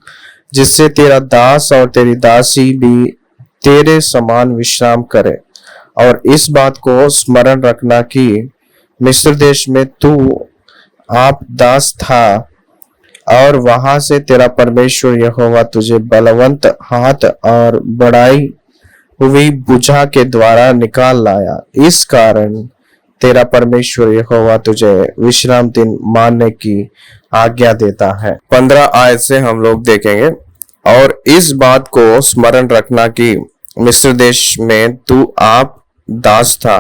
जिससे तेरा दास और तेरी दासी भी तेरे समान विश्राम करे। और इस बात को स्मरण रखना कि मिस्र देश में तू आप दास था और वहां से तेरा परमेश्वर यहोवा तुझे बलवंत हाथ और बढ़ाई हुई भुजा के द्वारा निकाल लाया। इस कारण तेरा परमेश्वर यहोवा तुझे विश्राम दिन मानने की आज्ञा देता है। 15 आयत से हम लोग देखेंगे। और इस बात को स्मरण रखना कि मिस्र देश में तू आप दास था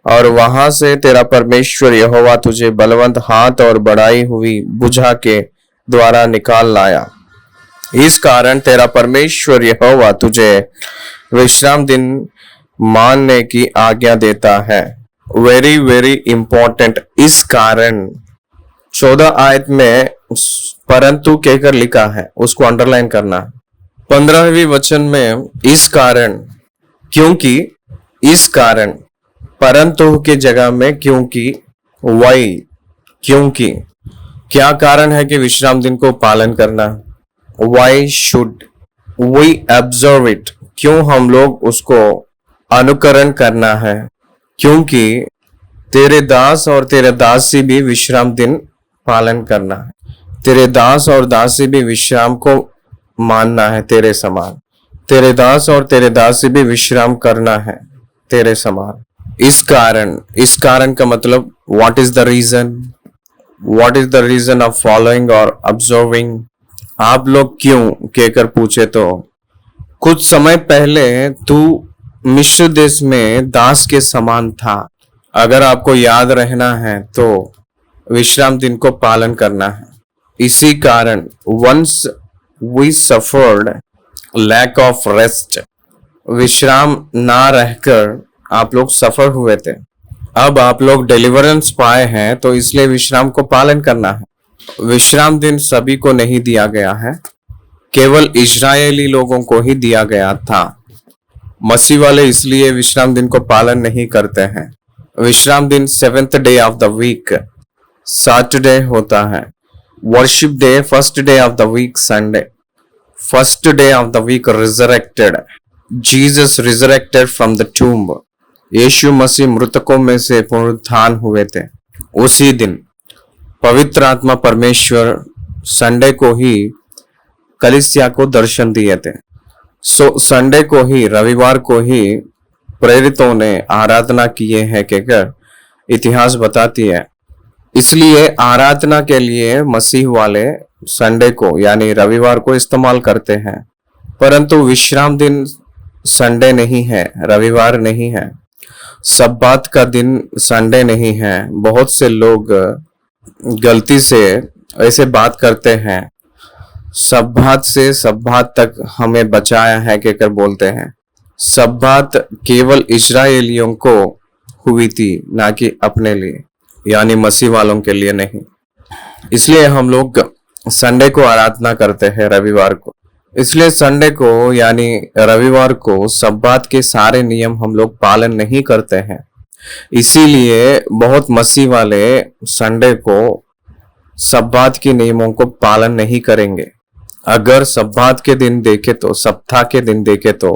और वहां से तेरा परमेश्वर यहोवा तुझे बलवंत हाथ और बढ़ाई हुई भुजा के द्वारा निकाल लाया। इस कारण तेरा परमेश्वर यहोवा तुझे विश्राम दिन मानने की आज्ञा देता है। Very very important. इस कारण 14 आयत में परंतु कहकर लिखा है, उसको अंडरलाइन करना। 15वीं वचन में इस कारण, क्योंकि, इस कारण, परंतु के जगह में क्योंकि, वाई, क्योंकि। क्या कारण है कि विश्राम दिन को पालन करना? Why should we observe it? क्यों हम लोग उसको अनुकरण करना है? क्योंकि तेरे दास और तेरे दासी भी विश्राम दिन पालन करना है। तेरे दास और दासी भी विश्राम को मानना है तेरे समान। तेरे दास और तेरे दासी भी विश्राम करना है तेरे समान। इस कारण का मतलब what is the reason? What is the reason of following और ऑब्जर्विंग? आप लोग क्यों कहकर पूछे तो कुछ समय पहले तू मिस्र देश में दास के समान था। अगर आपको याद रहना है तो विश्राम दिन को पालन करना है। इसी कारण once we suffered lack of rest, विश्राम ना रहकर आप लोग सफर हुए थे। अब आप लोग डिलीवरेंस पाए हैं तो इसलिए विश्राम को पालन करना है। विश्राम दिन सभी को नहीं दिया गया है, केवल इजरायली लोगों को ही दिया गया था। मसीह वाले इसलिए विश्राम दिन को पालन नहीं करते हैं। विश्राम दिन 7th day of the week Saturday होता है। Worship day 1st day of the week Sunday. 1st day of the week resurrected, Jesus resurrected from the tomb. यीशु मसीह मृतकों में से पुनरुत्थान हुए थे। उसी दिन पवित्र आत्मा परमेश्वर संडे को ही कलीसिया को दर्शन दिए थे। संडे को ही, रविवार को ही प्रेरितों ने आराधना किए हैं कहकर इतिहास बताती है। इसलिए आराधना के लिए मसीह वाले संडे को यानी रविवार को इस्तेमाल करते हैं, परंतु विश्राम दिन संडे नहीं है, रविवार नहीं है, सब्बात का दिन संडे नहीं है। बहुत से लोग गलती से ऐसे बात करते हैं, सब्बात से सब्बात तक हमें बचाया है कहकर बोलते हैं। सब्बात केवल इजरायलियों को हुई थी, ना कि अपने लिए, यानी मसीह वालों के लिए नहीं। इसलिए हम लोग संडे को आराधना करते हैं, रविवार को। इसलिए संडे को यानी रविवार को सब्बात के सारे नियम हम लोग पालन नहीं करते हैं। इसीलिए बहुत मसीह वाले संडे को सब्बात के नियमों को पालन नहीं करेंगे। अगर सब्बात के दिन देखे तो, सप्ताह के दिन देखे तो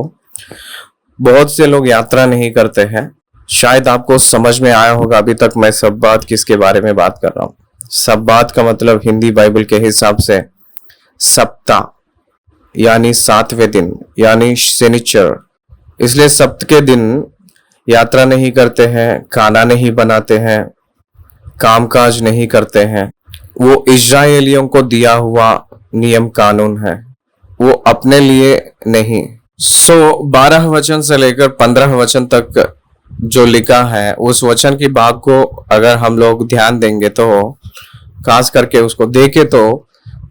बहुत से लोग यात्रा नहीं करते हैं। शायद आपको समझ में आया होगा अभी तक मैं सब्बात किसके बारे में बात कर रहा हूँ। सब्बात का मतलब हिंदी बाइबल के हिसाब से सप्ताह यानी 7वें दिन यानी शनिचर। इसलिए सप्त के दिन यात्रा नहीं करते हैं, खाना नहीं बनाते हैं, कामकाज नहीं करते हैं। वो इजरायलियों को दिया हुआ नियम कानून है, वो अपने लिए नहीं। 12 वचन से लेकर 15 वचन तक जो लिखा है उस वचन की भाग को अगर हम लोग ध्यान देंगे तो, खास करके उसको देखे तो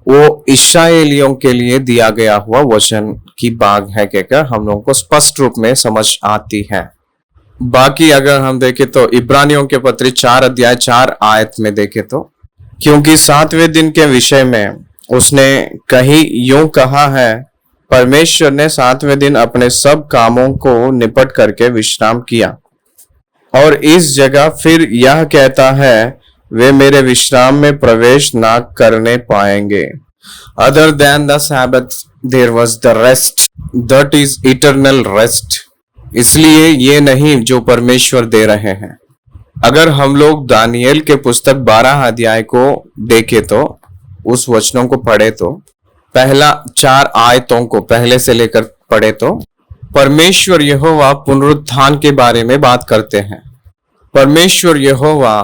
वो इस्राएलियों के लिए दिया गया हुआ वचन की भाग है कहकर हम लोगों को स्पष्ट रूप में समझ आती है। बाकी अगर हम देखें तो इब्रानियों के पत्री 4 अध्याय 4 आयत में देखें तो, क्योंकि 7वें दिन के विषय में उसने कहीं यूं कहा है, परमेश्वर ने 7वें दिन अपने सब कामों को निपट करके विश्राम किया। और इस जगह फिर यह कहता है, वे मेरे विश्राम में प्रवेश ना करने पाएंगे। Other than the Sabbath, there was the rest, that is eternal rest। इसलिए ये नहीं जो परमेश्वर दे रहे हैं। अगर हम लोग दानियल के पुस्तक 12 अध्याय को देखें तो, उस वचनों को पढ़े तो, पहला 4 आयतों को पहले से लेकर पढ़े तो, परमेश्वर यहोवा पुनरुत्थान के बारे में बात करते हैं। परमेश्वर यहोवा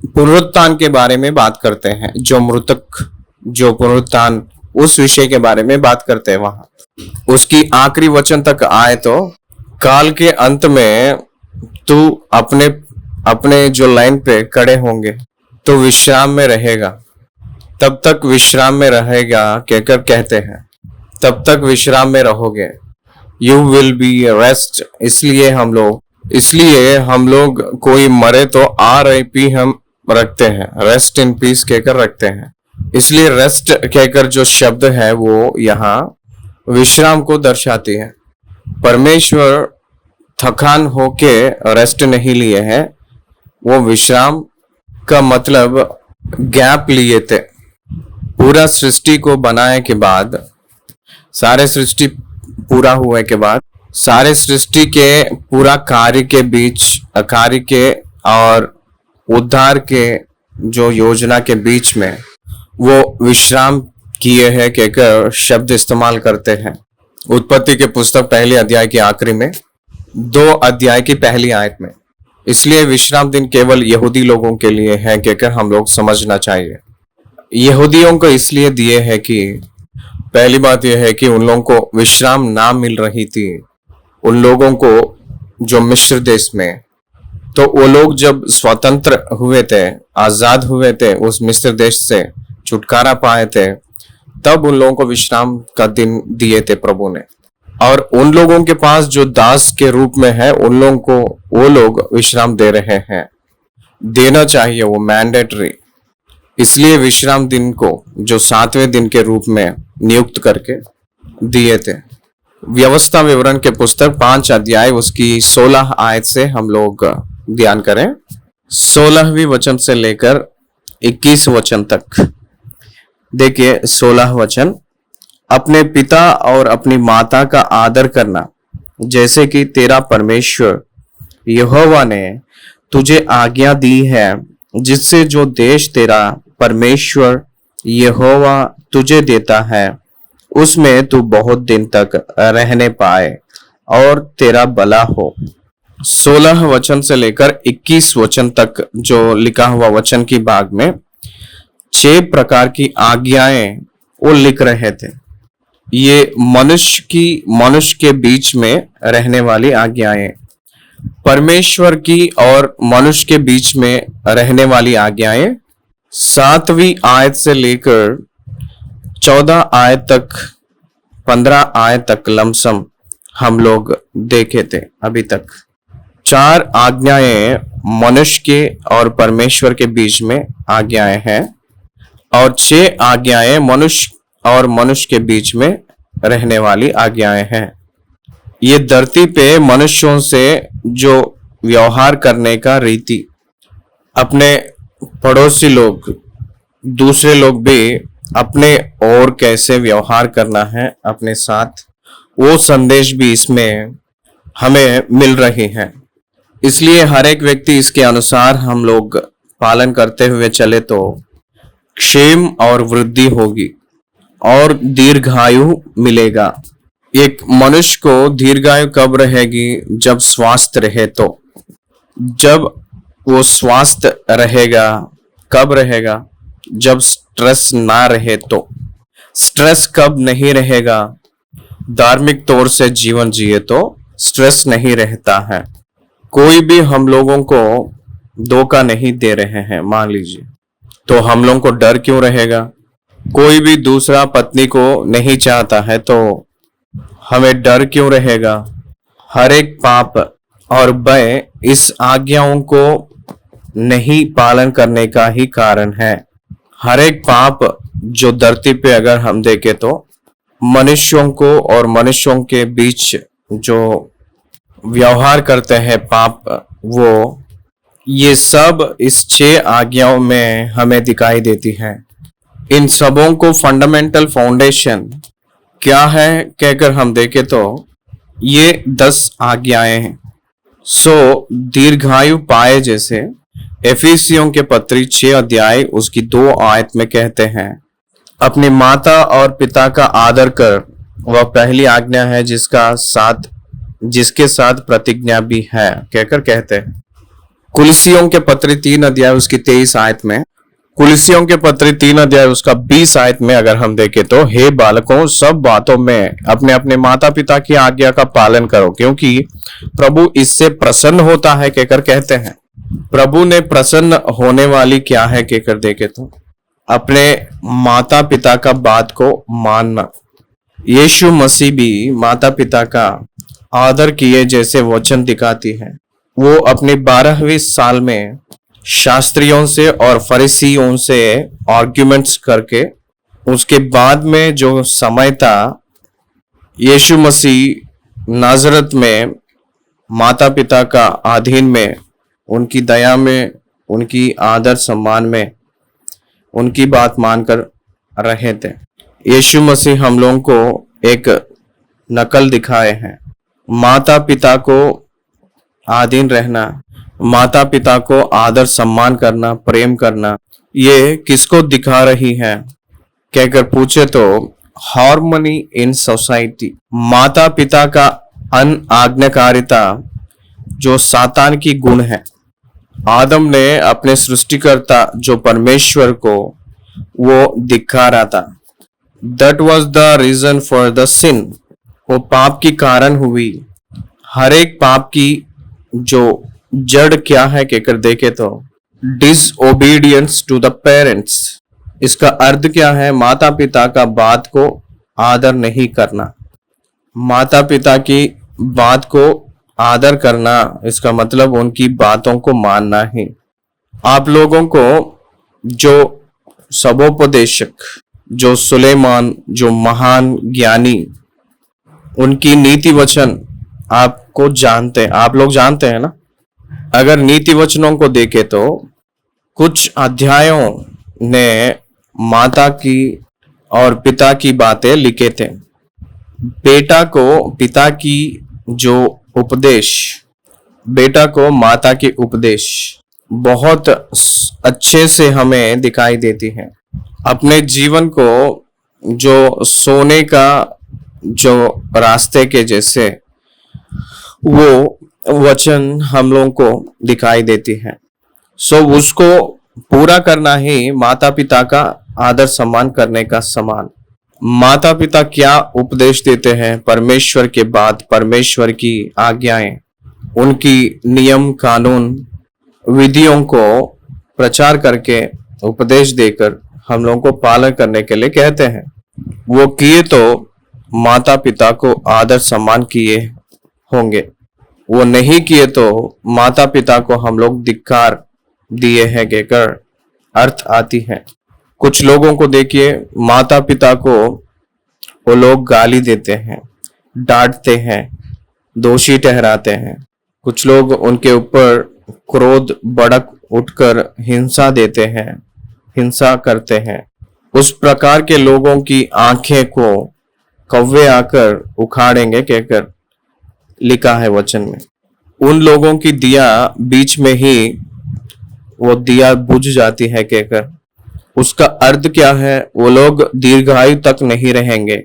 पुनरुत्थान के बारे में बात करते हैं, जो मृतक, जो पुनरुत्थान, उस विषय के बारे में बात करते हैं। वहां उसकी आखिरी वचन तक आए तो, काल के अंत में तू अपने अपने जो लाइन पे खड़े होंगे तो विश्राम में रहेगा, तब तक विश्राम में रहेगा कहकर कहते हैं, तब तक विश्राम में रहोगे, यू विल बी रेस्ट। इसलिए हम लोग कोई मरे तो RIP हम रखते हैं, रेस्ट इन पीस कहकर रखते हैं। इसलिए रेस्ट कहकर जो शब्द है वो यहाँ विश्राम को दर्शाती है। परमेश्वर थकान होके रेस्ट नहीं लिए हैं, वो विश्राम का मतलब गैप लिए थे। पूरा सृष्टि को बनाए के बाद, सारे सृष्टि पूरा हुए के बाद, सारे सृष्टि के पूरा कार्य के बीच, कार्य के और उद्धार के जो योजना के बीच में वो विश्राम किए हैं कहकर शब्द इस्तेमाल करते हैं। उत्पत्ति के पुस्तक 1 अध्याय के आखिरी में, 2 अध्याय की पहली आयत में। इसलिए विश्राम दिन केवल यहूदी लोगों के लिए है कहकर हम लोग समझना चाहिए। यहूदियों को इसलिए दिए है कि पहली बात यह है कि उन लोगों को विश्राम ना मिल रही थी। उन लोगों को जो मिस्र देश में, तो वो लोग जब स्वतंत्र हुए थे, आजाद हुए थे, उस मिस्र देश से छुटकारा पाए थे, तब उन लोगों को विश्राम का दिन दिए थे प्रभु ने। और उन लोगों के पास जो दास के रूप में है, उन लोगों को वो लोग विश्राम दे रहे हैं, देना चाहिए, वो मैंडेटरी। इसलिए विश्राम दिन को जो 7वें दिन के रूप में नियुक्त करके दिए थे। व्यवस्था विवरण के पुस्तक 5 अध्याय उसकी 16 आयत से हम लोग ध्यान करें। 16वीं वचन से लेकर 21 वचन तक देखिए। 16 वचन, अपने पिता और अपनी माता का आदर करना, जैसे कि तेरा परमेश्वर यहोवा ने तुझे आज्ञा दी है, जिससे जो देश तेरा परमेश्वर यहोवा तुझे देता है, उसमें तू बहुत दिन तक रहने पाए और तेरा भला हो। 16 वचन से लेकर 21 वचन तक जो लिखा हुआ वचन की भाग में 6 प्रकार की आज्ञाएं वो लिख रहे थे। ये मनुष्य के बीच में रहने वाली आज्ञाएं, परमेश्वर की और मनुष्य के बीच में रहने वाली आज्ञाएं। 7वीं आयत से लेकर 14 आयत तक, 15 आयत तक लमसम हम लोग देखे थे अभी तक। 4 आज्ञाएं मनुष्य के और परमेश्वर के बीच में आज्ञाएं हैं, और 6 आज्ञाएं मनुष्य और मनुष्य के बीच में रहने वाली आज्ञाएं हैं। ये धरती पे मनुष्यों से जो व्यवहार करने का रीति, अपने पड़ोसी लोग, दूसरे लोग भी अपने और कैसे व्यवहार करना है अपने साथ, वो संदेश भी इसमें हमें मिल रही है। इसलिए हर एक व्यक्ति इसके अनुसार हम लोग पालन करते हुए चले तो क्षेम और वृद्धि होगी और दीर्घायु मिलेगा। एक मनुष्य को दीर्घायु कब रहेगी? जब स्वास्थ्य रहे तो। जब वो स्वास्थ्य रहेगा, कब रहेगा? जब स्ट्रेस ना रहे तो। स्ट्रेस कब नहीं रहेगा? धार्मिक तौर से जीवन जिए तो स्ट्रेस नहीं रहता है। कोई भी हम लोगों को धोखा नहीं दे रहे हैं मान लीजिए, तो हम लोगों को डर क्यों रहेगा? कोई भी दूसरा पत्नी को नहीं चाहता है तो हमें डर क्यों रहेगा? हर एक पाप और भय इस आज्ञाओं को नहीं पालन करने का ही कारण है। हर एक पाप जो धरती पे अगर हम देखें तो मनुष्यों को और मनुष्यों के बीच जो व्यवहार करते हैं पाप, वो ये सब इस 6 आज्ञाओं में हमें दिखाई देती है। इन सबों को फंडामेंटल फाउंडेशन क्या है कहकर हम देखें तो ये 10 आज्ञाएं हैं। दीर्घायु पाए जैसे एफिसियों के पत्री 6 अध्याय उसकी 2 आयत में कहते हैं, अपने माता और पिता का आदर कर, वह पहली आज्ञा है जिसके साथ प्रतिज्ञा भी है कहकर कहते हैं। कुलसियों के पत्री 3 अध्याय उसकी 23 आयत में, कुलसियों के पत्री 3 अध्याय उसका 20 आयत में अगर हम देखें तो, हे बालकों, सब बातों में अपने अपने माता पिता की आज्ञा का पालन करो, क्योंकि प्रभु इससे प्रसन्न होता है कहकर कहते हैं। प्रभु ने प्रसन्न होने वाली क्या है कहकर देखे तो अपने माता पिता का बात को मानना। यीशु मसीह भी माता पिता का आदर किए जैसे वचन दिखाती है। वो अपने 12वें साल में शास्त्रियों से और फरीसियों से आर्ग्यूमेंट्स करके, उसके बाद में जो समय था, यीशु मसीह नाजरत में माता पिता का अधीन में, उनकी दया में, उनकी आदर सम्मान में, उनकी बात मानकर रहे थे। यीशु मसीह हम लोगों को एक नकल दिखाए हैं। माता पिता को अधीन रहना, माता पिता को आदर सम्मान करना, प्रेम करना, ये किसको दिखा रही है कहकर पूछे तो हार्मनी इन सोसाइटी। माता पिता का अनाज्ञाकारिता जो सातान की गुण है। आदम ने अपने सृष्टिकर्ता जो परमेश्वर को वो दिखा रहा था। That was the reason for the sin. वो पाप की कारण हुई। हर एक पाप की जो जड़ क्या है कहकर देखे तो डिसओबीडियंस टू द पेरेंट्स। इसका अर्थ क्या है? माता पिता का बात को आदर नहीं करना। माता पिता की बात को आदर करना, इसका मतलब उनकी बातों को मानना ही। आप लोगों को जो सबोपदेशक, जो सुलेमान, जो महान ज्ञानी, उनकी नीति वचन आपको जानते हैं, आप लोग जानते हैं ना। अगर नीति वचनों को देखे तो कुछ अध्यायों ने माता की और पिता की बातें लिखे थे। बेटा को पिता की जो उपदेश, बेटा को माता की उपदेश बहुत अच्छे से हमें दिखाई देती है। अपने जीवन को जो सोने का जो रास्ते के जैसे वो वचन हम लोगों को दिखाई देती है। उसको पूरा करना ही माता पिता का आदर सम्मान करने का समान। माता पिता क्या उपदेश देते हैं? परमेश्वर के बाद परमेश्वर की आज्ञाएं, उनकी नियम कानून विधियों को प्रचार करके उपदेश देकर हम लोगों को पालन करने के लिए कहते हैं। वो किए तो माता पिता को आदर सम्मान किए होंगे, वो नहीं किए तो माता पिता को हम लोग धिक्कार दिए हैं कहकर अर्थ आती है। कुछ लोगों को देखिए, माता पिता को वो लोग गाली देते हैं, डांटते हैं, दोषी ठहराते हैं। कुछ लोग उनके ऊपर क्रोध भड़क उठकर हिंसा देते हैं, हिंसा करते हैं। उस प्रकार के लोगों की आंखें को कौवे आकर उखाड़ेंगे कहकर लिखा है वचन में। उन लोगों की दिया बीच में ही वो दिया बुझ जाती है कहकर उसका अर्थ क्या है? वो लोग दीर्घायु तक नहीं रहेंगे,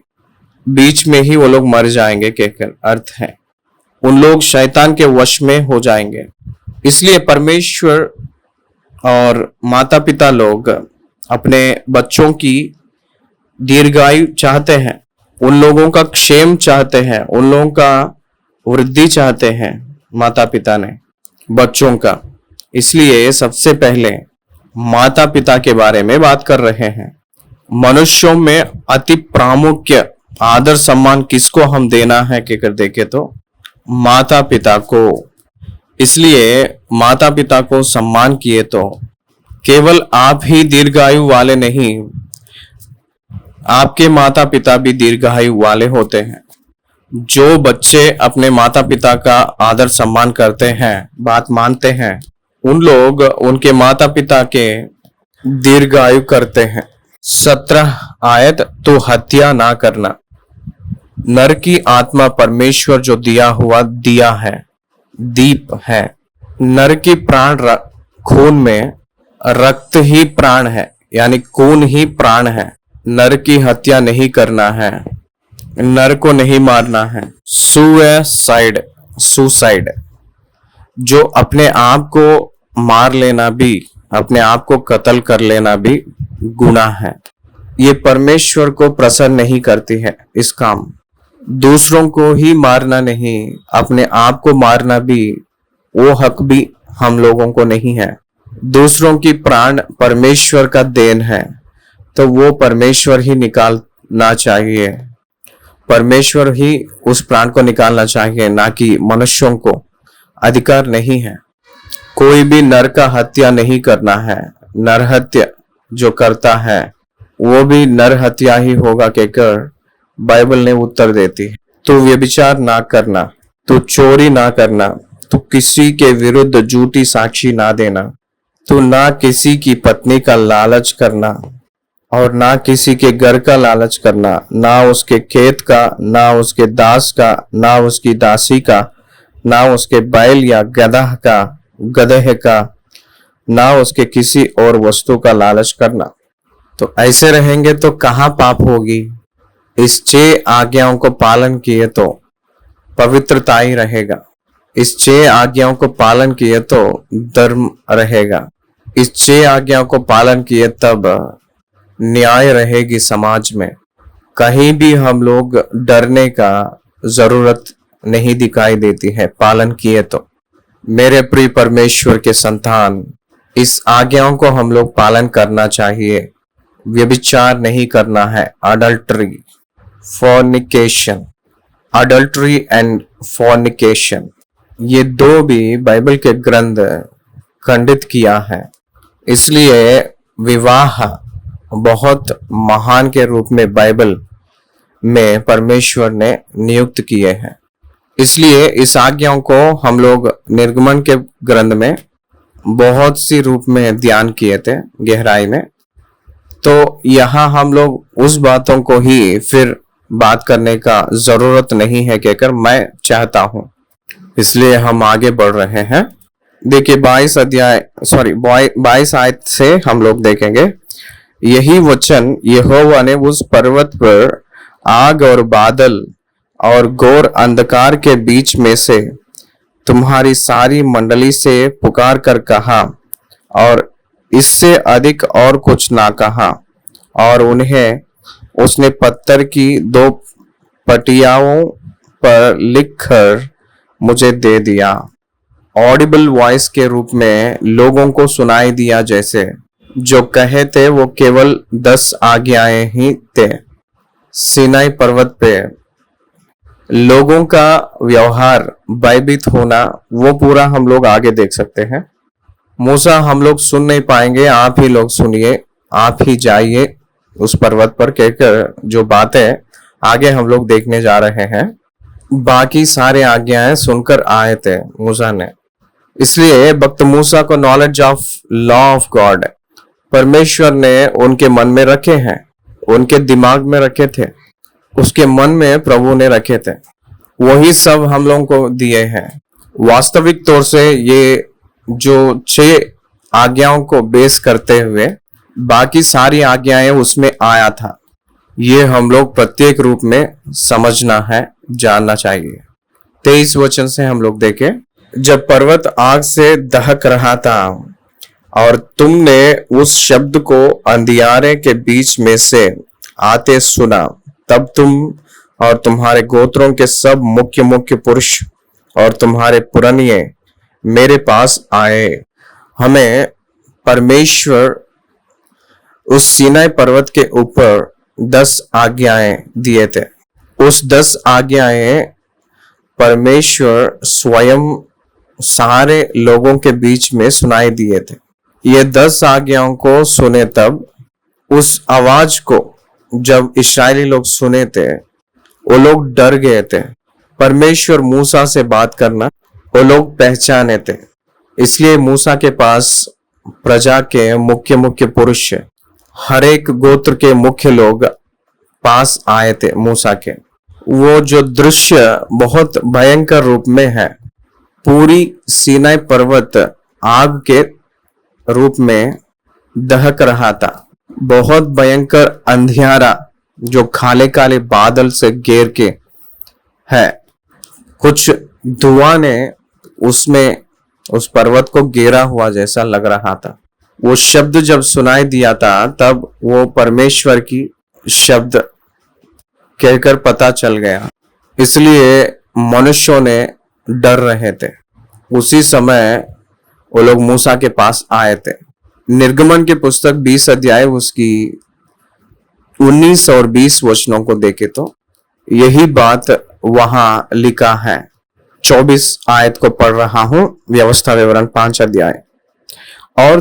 बीच में ही वो लोग मर जाएंगे कहकर अर्थ है। उन लोग शैतान के वश में हो जाएंगे। इसलिए परमेश्वर और माता पिता लोग अपने बच्चों की दीर्घायु चाहते हैं, उन लोगों का क्षेम चाहते हैं, उन लोगों का वृद्धि चाहते हैं माता पिता ने बच्चों का। इसलिए सबसे पहले माता पिता के बारे में बात कर रहे हैं। मनुष्यों में अति प्रामुख्य आदर सम्मान किसको हम देना है कहकर देखे तो माता पिता को। इसलिए माता पिता को सम्मान किए तो केवल आप ही दीर्घायु वाले नहीं, आपके माता पिता भी दीर्घायु वाले होते हैं। जो बच्चे अपने माता पिता का आदर सम्मान करते हैं, बात मानते हैं, उन लोग उनके माता पिता के दीर्घायु करते हैं। 17 आयत, तो हत्या ना करना। नर की आत्मा परमेश्वर जो दिया हुआ दिया है, दीप है। नर की प्राण खून में, रक्त ही प्राण है, यानी खून ही प्राण है। नर की हत्या नहीं करना है, नर को नहीं मारना है। सुसाइड, सुसाइड जो अपने आप को मार लेना भी, अपने आप को कत्ल कर लेना भी गुनाह है। ये परमेश्वर को प्रसन्न नहीं करती है इस काम। दूसरों को ही मारना नहीं, अपने आप को मारना भी, वो हक भी हम लोगों को नहीं है। दूसरों की प्राण परमेश्वर का देन है, तो वो परमेश्वर ही निकालना चाहिए। परमेश्वर ही उस प्राण को निकालना चाहिए, ना कि मनुष्यों को अधिकार नहीं है। कोई भी नर का हत्या नहीं करना है। नर हत्या जो करता है वो भी नर हत्या ही होगा कहकर बाइबल ने उत्तर देती है। तो व्यभिचार ना करना, तो चोरी ना करना, तो किसी के विरुद्ध झूठी साक्षी ना देना, तो ना किसी की पत्नी का लालच करना, और ना किसी के घर का लालच करना, ना उसके खेत का, ना उसके दास का, ना उसकी दासी का, ना उसके बैल या गदहे का, ना उसके किसी और वस्तु का लालच करना। तो ऐसे रहेंगे तो कहाँ पाप होगी। इस 6 आज्ञाओं को पालन किए तो पवित्रता ही रहेगा। इस 6 आज्ञाओं को पालन किए तो धर्म रहेगा। इस 6 आज्ञाओं को पालन किए तब न्याय रहेगी समाज में। कहीं भी हम लोग डरने का जरूरत नहीं दिखाई देती है पालन किए तो। मेरे प्रिय परमेश्वर के संतान, इस आज्ञाओं को हम लोग पालन करना चाहिए। व्यभिचार नहीं करना है। Adultery, fornication, adultery and fornication, ये 2 भी बाइबल के ग्रंथ खंडित किया है। इसलिए विवाह बहुत महान के रूप में बाइबल में परमेश्वर ने नियुक्त किए हैं। इसलिए इस आज्ञाओं को हम लोग निर्गमन के ग्रंथ में बहुत सी रूप में ध्यान किए थे गहराई में। तो यहाँ हम लोग उस बातों को ही फिर बात करने का जरूरत नहीं है कहकर मैं चाहता हूं। इसलिए हम आगे बढ़ रहे हैं। देखिए 22 आयत से हम लोग देखेंगे। यही वचन यहोवा ने उस पर्वत पर आग और बादल और घोर अंधकार के बीच में से तुम्हारी सारी मंडली से पुकार कर कहा, और इससे अधिक और कुछ ना कहा। और उन्हें उसने पत्थर की 2 पटियाओं पर लिखकर मुझे दे दिया। ऑडिबल वॉइस के रूप में लोगों को सुनाई दिया, जैसे जो कहे थे वो केवल 10 आज्ञाएं ही थे। सीनाई पर्वत पे लोगों का व्यवहार भयभीत होना, वो पूरा हम लोग आगे देख सकते हैं। मूसा हम लोग सुन नहीं पाएंगे, आप ही लोग सुनिए, आप ही जाइए उस पर्वत पर कहकर जो बातें आगे हम लोग देखने जा रहे हैं। बाकी सारे आज्ञाएं सुनकर आए थे मूसा ने। इसलिए भक्त मूसा को knowledge of law of God परमेश्वर ने उनके मन में रखे हैं, उनके दिमाग में रखे थे, उसके मन में प्रभु ने रखे थे, वही सब हम लोगों को दिए हैं। वास्तविक तौर से ये जो 6 आज्ञाओं को बेस करते हुए बाकी सारी आज्ञाएं उसमें आया था, ये हम लोग प्रत्येक रूप में समझना है, जानना चाहिए। 23 वचन से हम लोग देखें। जब पर्वत आग से दहक रहा था और तुमने उस शब्द को अंधियारे के बीच में से आते सुना, तब तुम और तुम्हारे गोत्रों के सब मुख्य पुरुष और तुम्हारे पुरनिये मेरे पास आए। हमें परमेश्वर उस सीनाई पर्वत के ऊपर 10 आज्ञाएं दिए थे। उस 10 आज्ञाएं परमेश्वर स्वयं सारे लोगों के बीच में सुनाई दिए थे। ये 10 आज्ञाओं को सुने तब उस आवाज को जब इस्राएली लोग सुने थे, वो लोग डर गए थे। परमेश्वर मूसा से बात करना वो लोग पहचाने थे। इसलिए मूसा के पास प्रजा के मुख्य मुख्य पुरुष, हर एक गोत्र के मुख्य लोग पास आए थे मूसा के। वो जो दृश्य बहुत भयंकर रूप में है, पूरी सीनाई पर्वत आग के रूप में दहक रहा था। बहुत भयंकर अंधियारा जो काले काले बादल से घेर के है, कुछ धुआं ने उसमें उस पर्वत को घेरा हुआ जैसा लग रहा था। वो शब्द जब सुनाई दिया था तब वो परमेश्वर की शब्द कहकर पता चल गया। इसलिए मनुष्यों ने डर रहे थे। उसी समय वो लोग मूसा के पास आए थे। निर्गमन के पुस्तक 20 अध्याय उसकी 19 और 20 वचनों को देखे तो यही बात वहां लिखा है। 24 आयत को पढ़ रहा हूं, व्यवस्था विवरण 5 अध्याय। और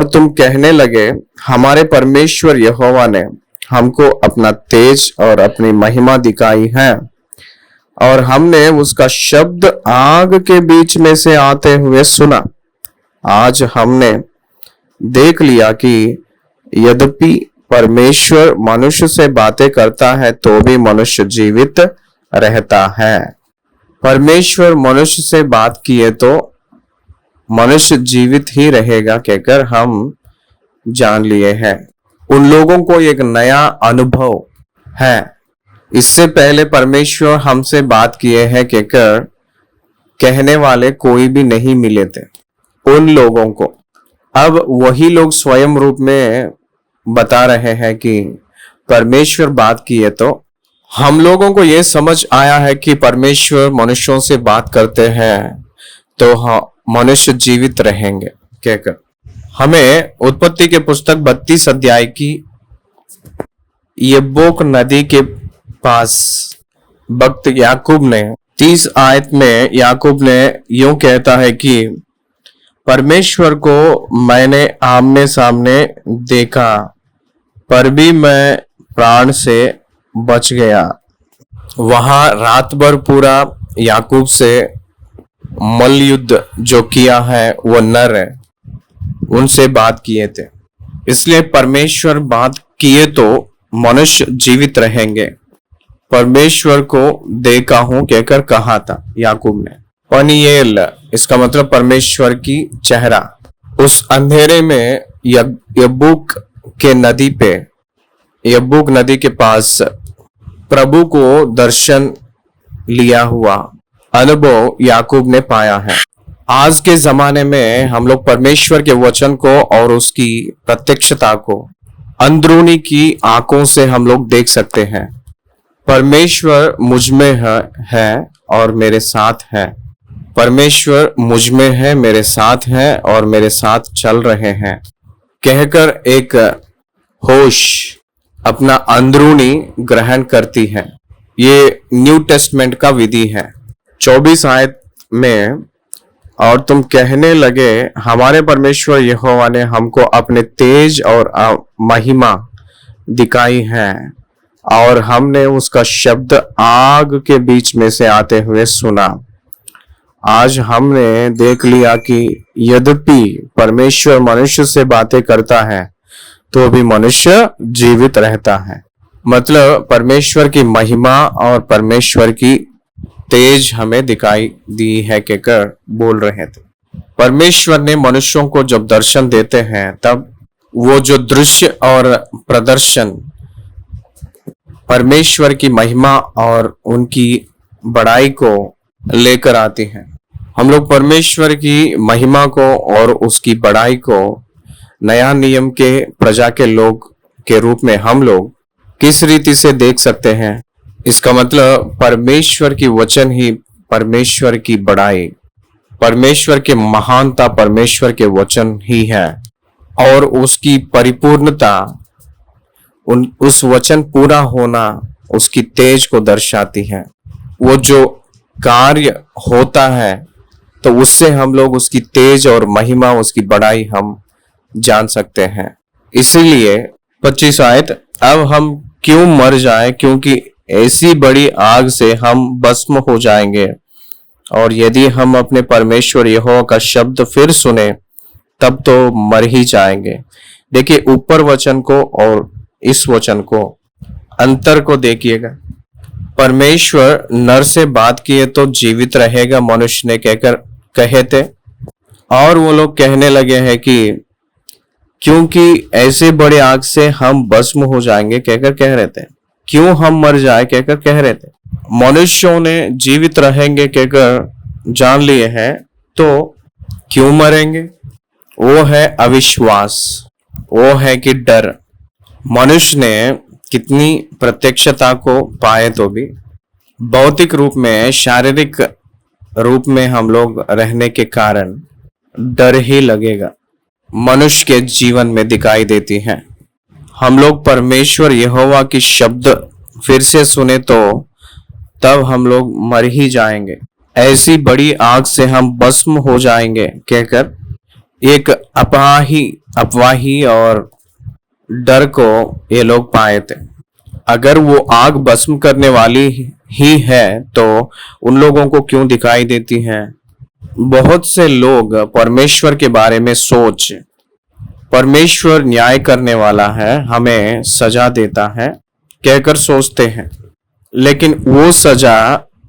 तुम कहने लगे, हमारे परमेश्वर यहोवा ने हमको अपना तेज और अपनी महिमा दिखाई है, और हमने उसका शब्द आग के बीच में से आते हुए सुना। आज हमने देख लिया कि यद्यपि परमेश्वर मनुष्य से बातें करता है तो भी मनुष्य जीवित रहता है। परमेश्वर मनुष्य से बात किए तो मनुष्य जीवित ही रहेगा कहकर हम जान लिए हैं। उन लोगों को एक नया अनुभव है। इससे पहले परमेश्वर हमसे बात किए हैं कहकर कहने वाले कोई भी नहीं मिले थे उन लोगों को। अब वही लोग स्वयं रूप में बता रहे हैं कि परमेश्वर बात किए तो हम लोगों को यह समझ आया है कि परमेश्वर मनुष्यों से बात करते हैं तो मनुष्य जीवित रहेंगे कहकर। हमें उत्पत्ति के पुस्तक 32 अध्याय की यब्बोक नदी के पास भक्त याकूब ने 30 आयत में याकूब ने यूं कहता है कि परमेश्वर को मैंने आमने सामने देखा, पर भी मैं प्राण से बच गया। वहां रात भर पूरा याकूब से मल्लयुद्ध जो किया है वो नर है, उनसे बात किए थे। इसलिए परमेश्वर बात किए तो मनुष्य जीवित रहेंगे। परमेश्वर को देखा हूं कहकर कहा था याकूब ने। पनीएल इसका मतलब परमेश्वर की चेहरा। उस अंधेरे में यब्बूक नदी के पास प्रभु को दर्शन लिया हुआ अनुभव याकूब ने पाया है। आज के जमाने में हम लोग परमेश्वर के वचन को और उसकी प्रत्यक्षता को अंदरूनी की आंखों से हम लोग देख सकते हैं। परमेश्वर मुझ में है और मेरे साथ है। परमेश्वर मुझ में है, मेरे साथ है और मेरे साथ चल रहे हैं कहकर एक होश अपना अंदरूनी ग्रहण करती है। ये न्यू टेस्टमेंट का विधि है। 24 आयत में, और तुम कहने लगे, हमारे परमेश्वर यहोवा ने हमको अपने तेज और महिमा दिखाई है, और हमने उसका शब्द आग के बीच में से आते हुए सुना। आज हमने देख लिया कि यद्यपि परमेश्वर मनुष्य से बातें करता है तो भी मनुष्य जीवित रहता है। मतलब परमेश्वर की महिमा और परमेश्वर की तेज हमें दिखाई दी है कहकर बोल रहे थे। परमेश्वर ने मनुष्यों को जब दर्शन देते हैं तब वो जो दृश्य और प्रदर्शन परमेश्वर की महिमा और उनकी बड़ाई को लेकर आती है। हम लोग परमेश्वर की महिमा को और उसकी बड़ाई को नया नियम के प्रजा के लोग के रूप में हम लोग किस रीति से देख सकते हैं? इसका मतलब परमेश्वर की वचन ही परमेश्वर की बड़ाई, परमेश्वर के महानता परमेश्वर के वचन ही है, और उसकी परिपूर्णता उस वचन पूरा होना उसकी तेज को दर्शाती है। वो जो कार्य होता है तो उससे हम लोग उसकी तेज और महिमा, उसकी बड़ाई हम जान सकते हैं। इसीलिए 25 आयत, अब हम क्यों मर जाए, क्योंकि ऐसी बड़ी आग से हम भस्म हो जाएंगे, और यदि हम अपने परमेश्वर यहोवा का शब्द फिर सुने तब तो मर ही जाएंगे। देखिए ऊपर वचन को और इस वचन को, अंतर को देखिएगा। परमेश्वर नर से बात किए तो जीवित रहेगा मनुष्य ने कहकर कहे थे, और वो लोग कहने लगे हैं कि क्योंकि ऐसे बड़े आग से हम भस्म हो जाएंगे कहकर कह रहे थे, क्यों हम मर जाए कहकर कह रहे थे। मनुष्यों ने जीवित रहेंगे कहकर जान लिए हैं, तो क्यों मरेंगे? वो है अविश्वास, वो है कि डर। मनुष्य ने कितनी प्रत्यक्षता को पाए तो भी भौतिक रूप में, शारीरिक रूप में हम लोग रहने के कारण डर ही लगेगा, मनुष्य के जीवन में दिखाई देती है। हम लोग परमेश्वर यहोवा की शब्द फिर से सुने तो तब हम लोग मर ही जाएंगे, ऐसी बड़ी आग से हम भस्म हो जाएंगे कहकर एक अफवाही और डर को ये लोग पाए थे। अगर वो आग भस्म करने वाली ही है तो उन लोगों को क्यों दिखाई देती है? बहुत से लोग परमेश्वर के बारे में सोच, परमेश्वर न्याय करने वाला है, हमें सजा देता है कहकर सोचते हैं, लेकिन वो सजा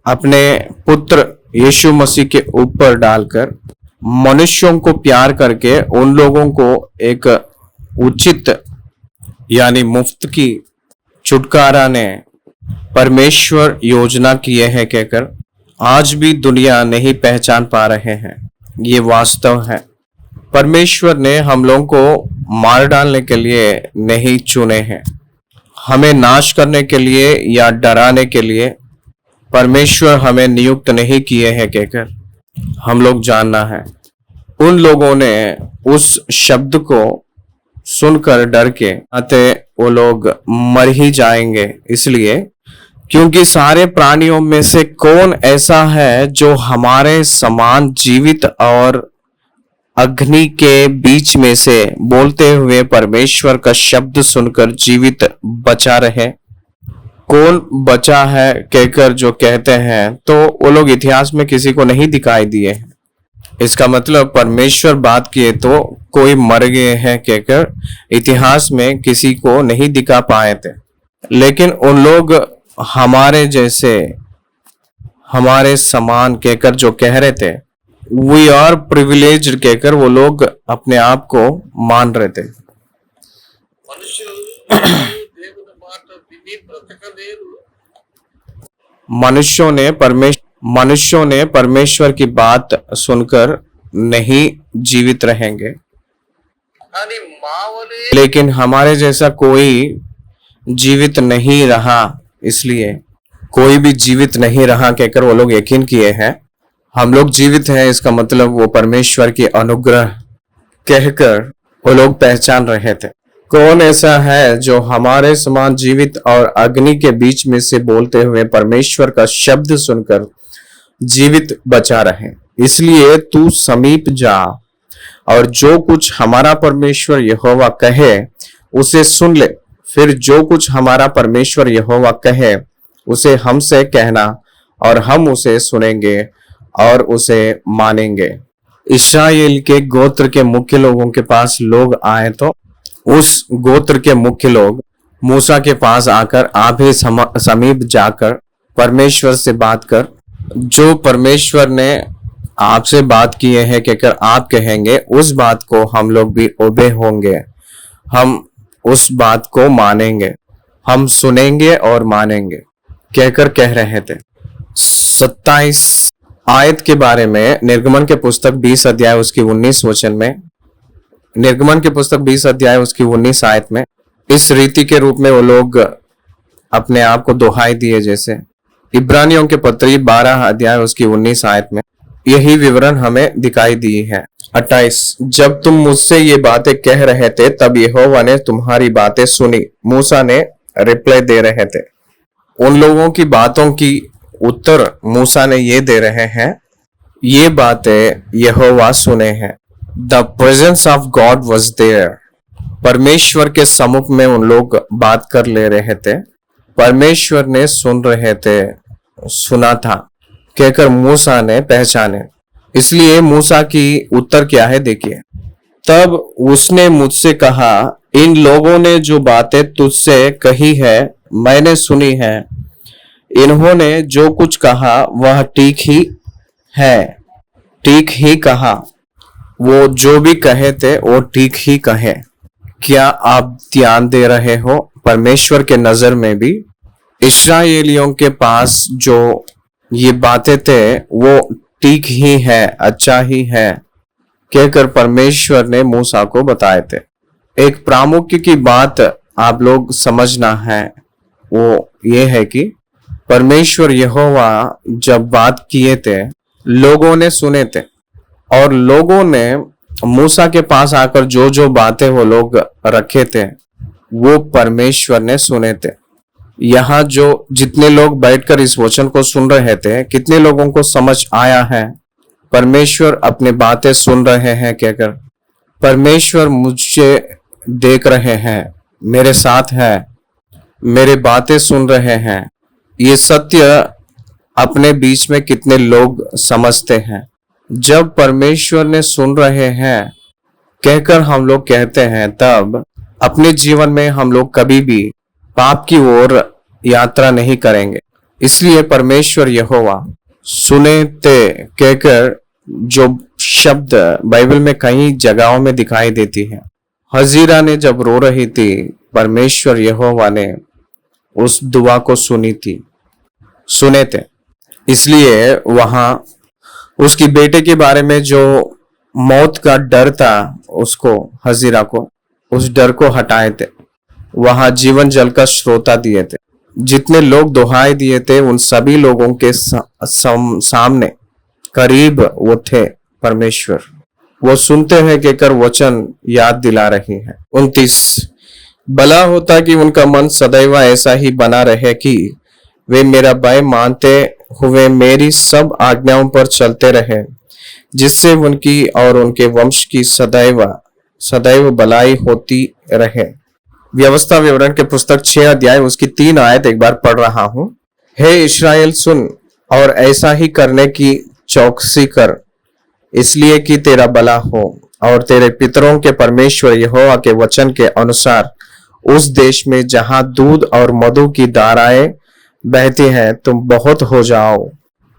अपने पुत्र यीशु मसीह के ऊपर डालकर मनुष्यों को प्यार करके उन लोगों को एक उचित यानी मुफ्त की छुटकारा ने परमेश्वर योजना किए हैं कहकर आज भी दुनिया नहीं पहचान पा रहे हैं। ये वास्तव है। परमेश्वर ने हम लोगों को मार डालने के लिए नहीं चुने हैं, हमें नाश करने के लिए या डराने के लिए परमेश्वर हमें नियुक्त नहीं किए हैं कहकर हम लोग जानना है। उन लोगों ने उस शब्द को सुनकर डर के आते वो लोग मर ही जाएंगे, इसलिए क्योंकि सारे प्राणियों में से कौन ऐसा है जो हमारे समान जीवित और अग्नि के बीच में से बोलते हुए परमेश्वर का शब्द सुनकर जीवित बचा रहे? कौन बचा है कहकर जो कहते हैं तो वो लोग इतिहास में किसी को नहीं दिखाई दिए हैं। इसका मतलब परमेश्वर बात किए तो कोई मर गए हैं कहकर इतिहास में किसी को नहीं दिखा पाए थे, लेकिन उन लोग हमारे जैसे, हमारे समान कहकर जो कह रहे थे, वी आर प्रिविलेज्ड कहकर वो लोग अपने आप को मान रहे थे। मनुष्यों ने परमेश्वर की बात सुनकर नहीं जीवित रहेंगे, लेकिन हमारे जैसा कोई जीवित नहीं रहा, इसलिए कोई भी जीवित नहीं रहा कहकर वो लोग यकीन किए हैं हम लोग जीवित हैं। इसका मतलब वो परमेश्वर की अनुग्रह कहकर वो लोग पहचान रहे थे। कौन ऐसा है जो हमारे समान जीवित और अग्नि के बीच में से बोलते हुए परमेश्वर का शब्द सुनकर जीवित बचा रहे? इसलिए तू समीप जा और जो कुछ हमारा परमेश्वर यहोवा कहे उसे सुन ले, फिर जो कुछ हमारा परमेश्वर यहोवा कहे उसे हमसे कहना और हम उसे सुनेंगे और उसे मानेंगे। इस्राएल के गोत्र के मुख्य लोगों के पास लोग आए तो उस गोत्र के मुख्य लोग मूसा के पास आकर आप ही समीप जाकर परमेश्वर से बात कर, जो परमेश्वर ने आपसे बात किए हैं कहकर आप कहेंगे उस बात को हम लोग भी ओबे होंगे, हम उस बात को मानेंगे, हम सुनेंगे और मानेंगे कहकर कह रहे थे। 27 आयत के बारे में निर्गमन के पुस्तक 20 अध्याय उसकी 19 वचन में, निर्गमन के पुस्तक 20 अध्याय उसकी 19 आयत में इस रीति के रूप में वो लोग अपने आप को दोहाई दिए, जैसे इब्रानियों के पत्री 12 अध्याय उसकी 19 आयत में यही विवरण हमें दिखाई दी है। 28 जब तुम मुझसे ये बातें कह रहे थे तब यहोवा ने तुम्हारी बातें सुनी, मूसा ने रिप्लाई दे रहे थे। उन लोगों की बातों की उत्तर मूसा ने ये दे रहे हैं, ये बातें यहोवा सुने हैं। The presence of God was there. परमेश्वर के सम्मुख में उन लोग बात कर ले रहे थे, परमेश्वर ने सुन रहे थे, सुना था कहकर मूसा ने पहचाने। इसलिए मूसा की उत्तर क्या है देखिए। तब उसने मुझसे कहा, इन लोगों ने जो बातें तुझसे कही है मैंने सुनी है। इन्होंने जो कुछ कहा वह ठीक ही है, ठीक ही कहा। वो जो भी कहे थे वो ठीक ही कहे। क्या आप ध्यान दे रहे हो? परमेश्वर के नजर में भी इस्राएलियों के पास जो ये बातें थे वो ठीक ही है, अच्छा ही है कहकर परमेश्वर ने मूसा को बताए थे। एक प्रामुख्य की बात आप लोग समझना है, वो ये है कि परमेश्वर यहोवा जब बात किए थे लोगों ने सुने थे, और लोगों ने मूसा के पास आकर जो जो बातें वो लोग रखे थे वो परमेश्वर ने सुने थे। यहाँ जो जितने लोग बैठकर इस वचन को सुन रहे थे, कितने लोगों को समझ आया है परमेश्वर अपने बातें सुन रहे हैं कहकर? परमेश्वर मुझे देख रहे हैं, मेरे साथ है, मेरे बातें सुन रहे हैं। ये सत्य अपने बीच में कितने लोग समझते हैं? जब परमेश्वर ने सुन रहे हैं कहकर हम लोग कहते हैं, तब अपने जीवन में हम लोग कभी भी पाप की ओर यात्रा नहीं करेंगे। इसलिए परमेश्वर यहोवा सुने थे कहकर जो शब्द बाइबल में कई जगहों में दिखाई देती है। हजीरा ने जब रो रही थी, परमेश्वर यहोवा ने उस दुआ को सुनी थी, सुने थे। इसलिए वहां उसकी बेटे के बारे में जो मौत का डर था, उसको हजीरा को उस डर को हटाए थे। वहां जीवन जल का श्रोता दिए थे। जितने लोग दुहाई दिए थे उन सभी लोगों के सामने करीब वो थे परमेश्वर। वो सुनते हैं कहकर वचन याद दिला रही है। 29, भला होता कि उनका मन सदैव ऐसा ही बना रहे कि वे मेरा भय मानते हुए मेरी सब आज्ञाओं पर चलते रहे, जिससे उनकी और उनके वंश की सदैव सदैव भलाई होती रहे। व्यवस्था विवरण के पुस्तक 6 अध्याय उसकी 3 आयत एक बार पढ़ रहा हूं। हे इस्राएल सुन और ऐसा ही करने की चौकसी कर, इसलिए कि तेरा भला हो और तेरे पितरों के परमेश्वर यहोवा के वचन के अनुसार उस देश में जहां दूध और मधु की धाराएं बहती हैं तुम बहुत हो जाओ।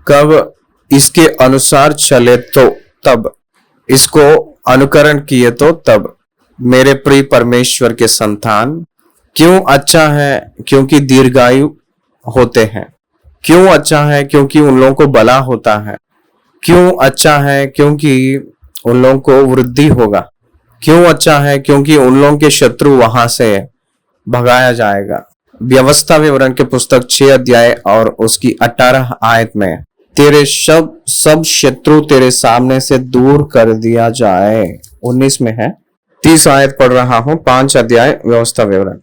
कब इसके अनुसार चले तो तब, इसको अनुकरण किए तो तब। मेरे प्रिय परमेश्वर के संतान, क्यों अच्छा है? क्योंकि दीर्घायु होते हैं। क्यों अच्छा है? क्योंकि उन लोगों को भला होता है। क्यों अच्छा है? क्योंकि उन लोगों को वृद्धि होगा। क्यों अच्छा है? क्योंकि उन लोगों के शत्रु वहां से भगाया जाएगा। व्यवस्था विवरण के पुस्तक 6 अध्याय और उसकी 18 आयत में, तेरे सब शत्रु तेरे सामने से दूर कर दिया जाए। 19 में है, 30 आयत पढ़ रहा हूं, 5 अध्याय व्यवस्था विवरण।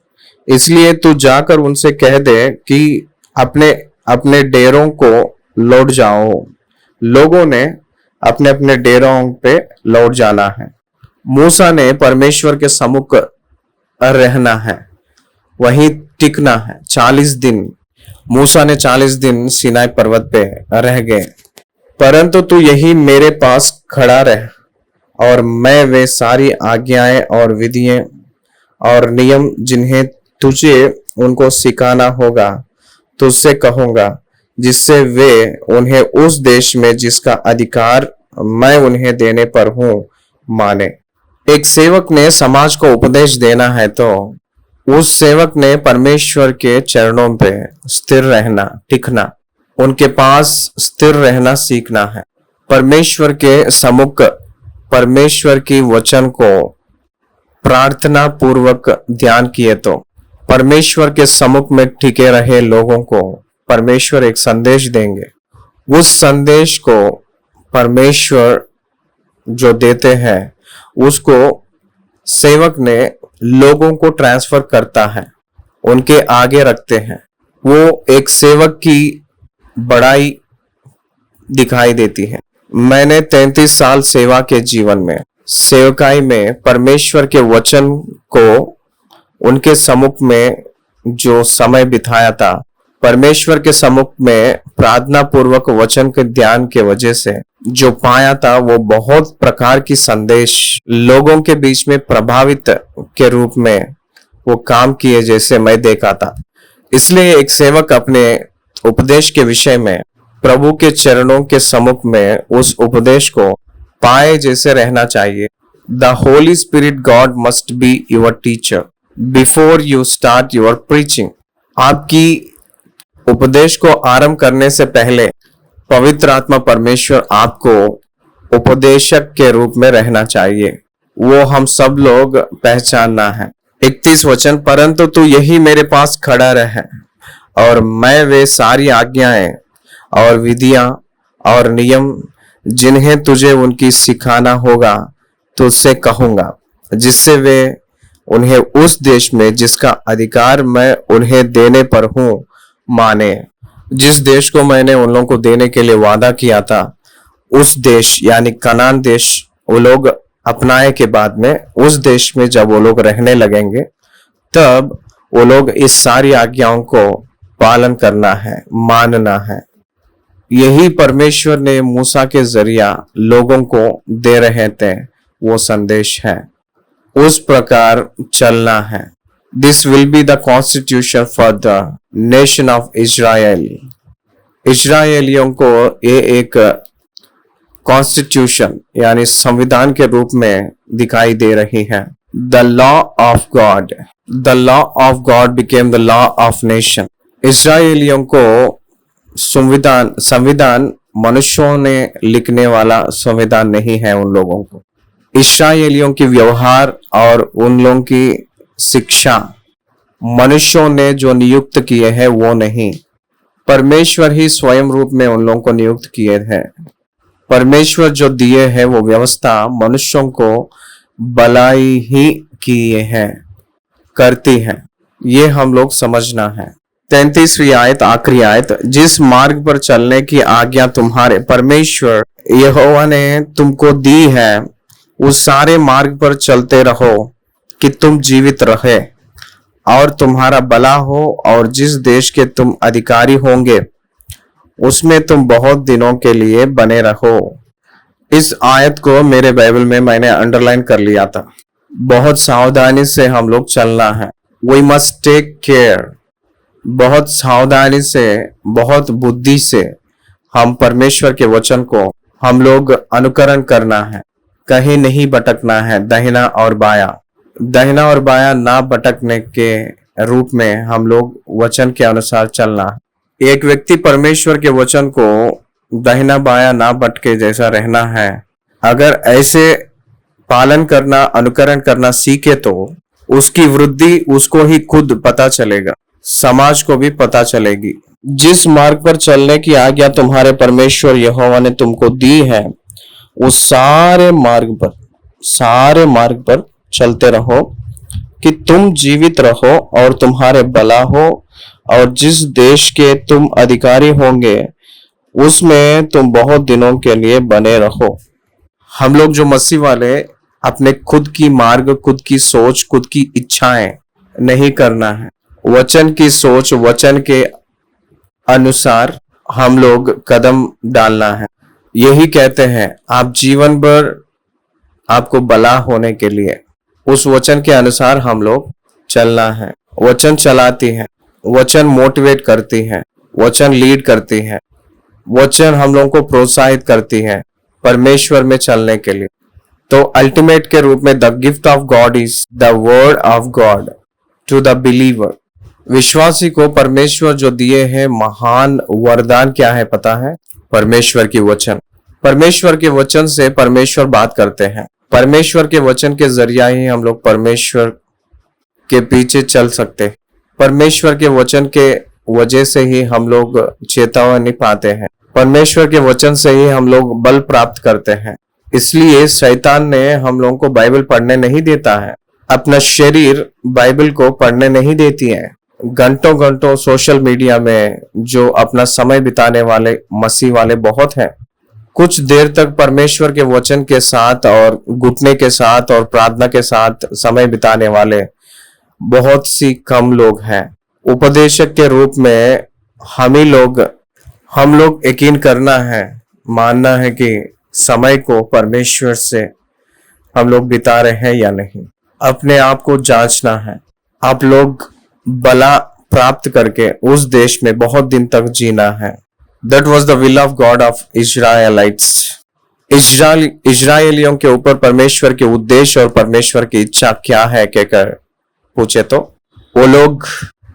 इसलिए तू जाकर उनसे कह दे कि अपने अपने डेरों को लौट जाओ। लोगों ने अपने अपने डेरों पे लौट जाना है। मूसा ने परमेश्वर के सम्मुख रहना है, वहीं टिकना है। 40 दिन मूसा ने 40 दिन सीनाई पर्वत पे रह गए। परंतु तू यही मेरे पास खड़ा रह, और मैं वे सारी आज्ञाएं और विधियां और नियम जिन्हें तुझे उनको सिखाना होगा तुझसे कहूंगा, जिससे वे उन्हें उस देश में जिसका अधिकार मैं उन्हें देने पर हूं माने। एक सेवक ने समाज को उपदेश देना है तो उस सेवक ने परमेश्वर के चरणों पे स्थिर रहना, टिकना, उनके पास स्थिर रहना सीखना है। परमेश्वर के सम्मुख परमेश्वर की वचन को प्रार्थना पूर्वक ध्यान किए तो परमेश्वर के सम्मुख में टिके रहे लोगों को परमेश्वर एक संदेश देंगे। उस संदेश को परमेश्वर जो देते हैं उसको सेवक ने लोगों को ट्रांसफर करता है, उनके आगे रखते हैं। वो एक सेवक की बड़ाई दिखाई देती है। मैंने 33 साल सेवा के जीवन में सेवकाई में परमेश्वर के वचन को उनके सम्मुख में जो समय बिताया था, परमेश्वर के सम्मुख में प्रार्थना पूर्वक वचन के ध्यान के वजह से जो पाया था, वो बहुत प्रकार की संदेश लोगों के बीच में प्रभावित के रूप में वो काम किए जैसे मैं देखा था। इसलिए एक सेवक अपने उपदेश के विषय में प्रभु के चरणों के सम्मुख में उस उपदेश को पाए जैसे रहना चाहिए। The Holi spirit God must be your teacher before you start your preaching. आपकी उपदेश को आरंभ करने से पहले पवित्र आत्मा परमेश्वर आपको उपदेशक के रूप में रहना चाहिए, वो हम सब लोग पहचानना है। 31 वचन, परंतु तू यही मेरे पास खड़ा रहे और मैं वे सारी आज्ञाएं और विधियां और नियम जिन्हें तुझे उनकी सिखाना होगा तुझसे कहूंगा, जिससे वे उन्हें उस देश में जिसका अधिकार मैं उन्हें देने पर हूं माने। जिस देश को मैंने उन लोगों को देने के लिए वादा किया था, उस देश यानी कनान देश वो लोग अपनाए के बाद में उस देश में जब वो लोग रहने लगेंगे, तब वो लोग इस सारी आज्ञाओं को पालन करना है, मानना है। यही परमेश्वर ने मूसा के जरिया लोगों को दे रहे थे, वो संदेश है, उस प्रकार चलना है। This will be the constitution for the nation of Israel. इजराइलियों को ये एक कॉन्स्टिट्यूशन यानी संविधान के रूप में दिखाई दे रही है। The law of God, the law of God became the law of nation. इजराइलियों को संविधान मनुष्यों ने लिखने वाला संविधान नहीं है। उन लोगों को इस्राएलियों की व्यवहार और उन लोगों की शिक्षा मनुष्यों ने जो नियुक्त किए हैं वो नहीं, परमेश्वर ही स्वयं रूप में उन लोगों को नियुक्त किए हैं। परमेश्वर जो दिए हैं वो व्यवस्था मनुष्यों को भलाई ही किए हैं, करती है, ये हम लोग समझना है। 33वीं आयत, आखिरी आयत, जिस मार्ग पर चलने की आज्ञा तुम्हारे परमेश्वर यहोवा ने तुमको दी है, उस सारे मार्ग पर चलते रहो कि तुम जीवित रहे और तुम्हारा भला हो, और जिस देश के तुम अधिकारी होंगे उसमें तुम बहुत दिनों के लिए बने रहो। इस आयत को मेरे बाइबल में मैंने अंडरलाइन कर लिया था। बहुत सावधानी से हम लोग चलना है। We must take care. बहुत सावधानी से, बहुत बुद्धि से हम परमेश्वर के वचन को हम लोग अनुकरण करना है। कहीं नहीं भटकना है, दाहिना और बाया, दाहिना और बाया ना भटकने के रूप में हम लोग वचन के अनुसार चलना है। एक व्यक्ति परमेश्वर के वचन को दाहिना बाया ना भटके जैसा रहना है। अगर ऐसे पालन करना, अनुकरण करना सीखे तो उसकी वृद्धि उसको ही खुद पता चलेगा, समाज को भी पता चलेगी। जिस मार्ग पर चलने की आज्ञा तुम्हारे परमेश्वर यहोवा ने तुमको दी है, उस सारे मार्ग पर चलते रहो कि तुम जीवित रहो और तुम्हारे भला हो, और जिस देश के तुम अधिकारी होंगे उसमें तुम बहुत दिनों के लिए बने रहो। हम लोग जो मसीह वाले अपने खुद की मार्ग, खुद की सोच, खुद की इच्छाएं नहीं करना है। वचन की सोच, वचन के अनुसार हम लोग कदम डालना है। यही कहते हैं आप जीवन भर आपको भला होने के लिए उस वचन के अनुसार हम लोग चलना है। वचन चलाती है, वचन मोटिवेट करती है, वचन लीड करती है, वचन हम लोगों को प्रोत्साहित करती है परमेश्वर में चलने के लिए। तो अल्टीमेट के रूप में the gift of God is the word of God to the believer. विश्वासी को परमेश्वर जो दिए हैं महान वरदान क्या है पता है? परमेश्वर की वचन। परमेश्वर के वचन से परमेश्वर बात करते हैं। परमेश्वर के वचन के जरिया ही हम लोग परमेश्वर के पीछे चल सकते हैं। परमेश्वर के वचन के वजह से ही हम लोग चेतावनी पाते हैं। परमेश्वर के वचन से ही हम लोग बल प्राप्त करते हैं। इसलिए शैतान ने हम लोगों को बाइबल पढ़ने नहीं देता है, अपना शरीर बाइबल को पढ़ने नहीं देती है। घंटों घंटों सोशल मीडिया में जो अपना समय बिताने वाले मसीह वाले बहुत हैं। कुछ देर तक परमेश्वर के वचन के साथ और घुटने के साथ और प्रार्थना के साथ समय बिताने वाले बहुत सी कम लोग हैं। उपदेशक के रूप में हम लोग यकीन करना है, मानना है कि समय को परमेश्वर से हम लोग बिता रहे हैं या नहीं। अपने आप को जांचना है। आप लोग भला प्राप्त करके उस देश में बहुत दिन तक जीना है। That was the will of God of Israelites. इजरायलियों के ऊपर परमेश्वर के उद्देश्य और परमेश्वर की इच्छा क्या है कहकर पूछे तो वो लोग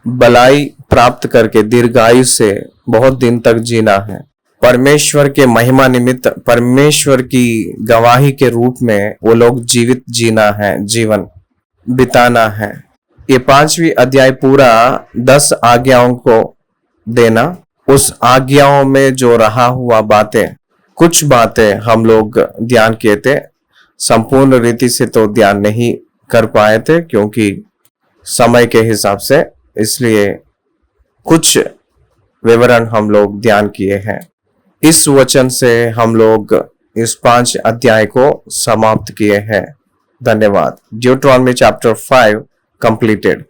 भलाई प्राप्त करके दीर्घायु से बहुत दिन तक जीना है। परमेश्वर के महिमा निमित्त परमेश्वर की गवाही के रूप में वो लोग जीवित जीना है, जीवन बिताना है। ये 5वीं अध्याय पूरा 10 आज्ञाओं को देना, उस आज्ञाओं में जो रहा हुआ बातें, कुछ बातें हम लोग ध्यान किए थे, संपूर्ण रीति से तो ध्यान नहीं कर पाए थे क्योंकि समय के हिसाब से, इसलिए कुछ विवरण हम लोग ध्यान किए हैं। इस वचन से हम लोग इस 5 अध्याय को समाप्त किए हैं। धन्यवाद। ड्यूटरॉनमी चैप्टर 5 कंप्लीटेड।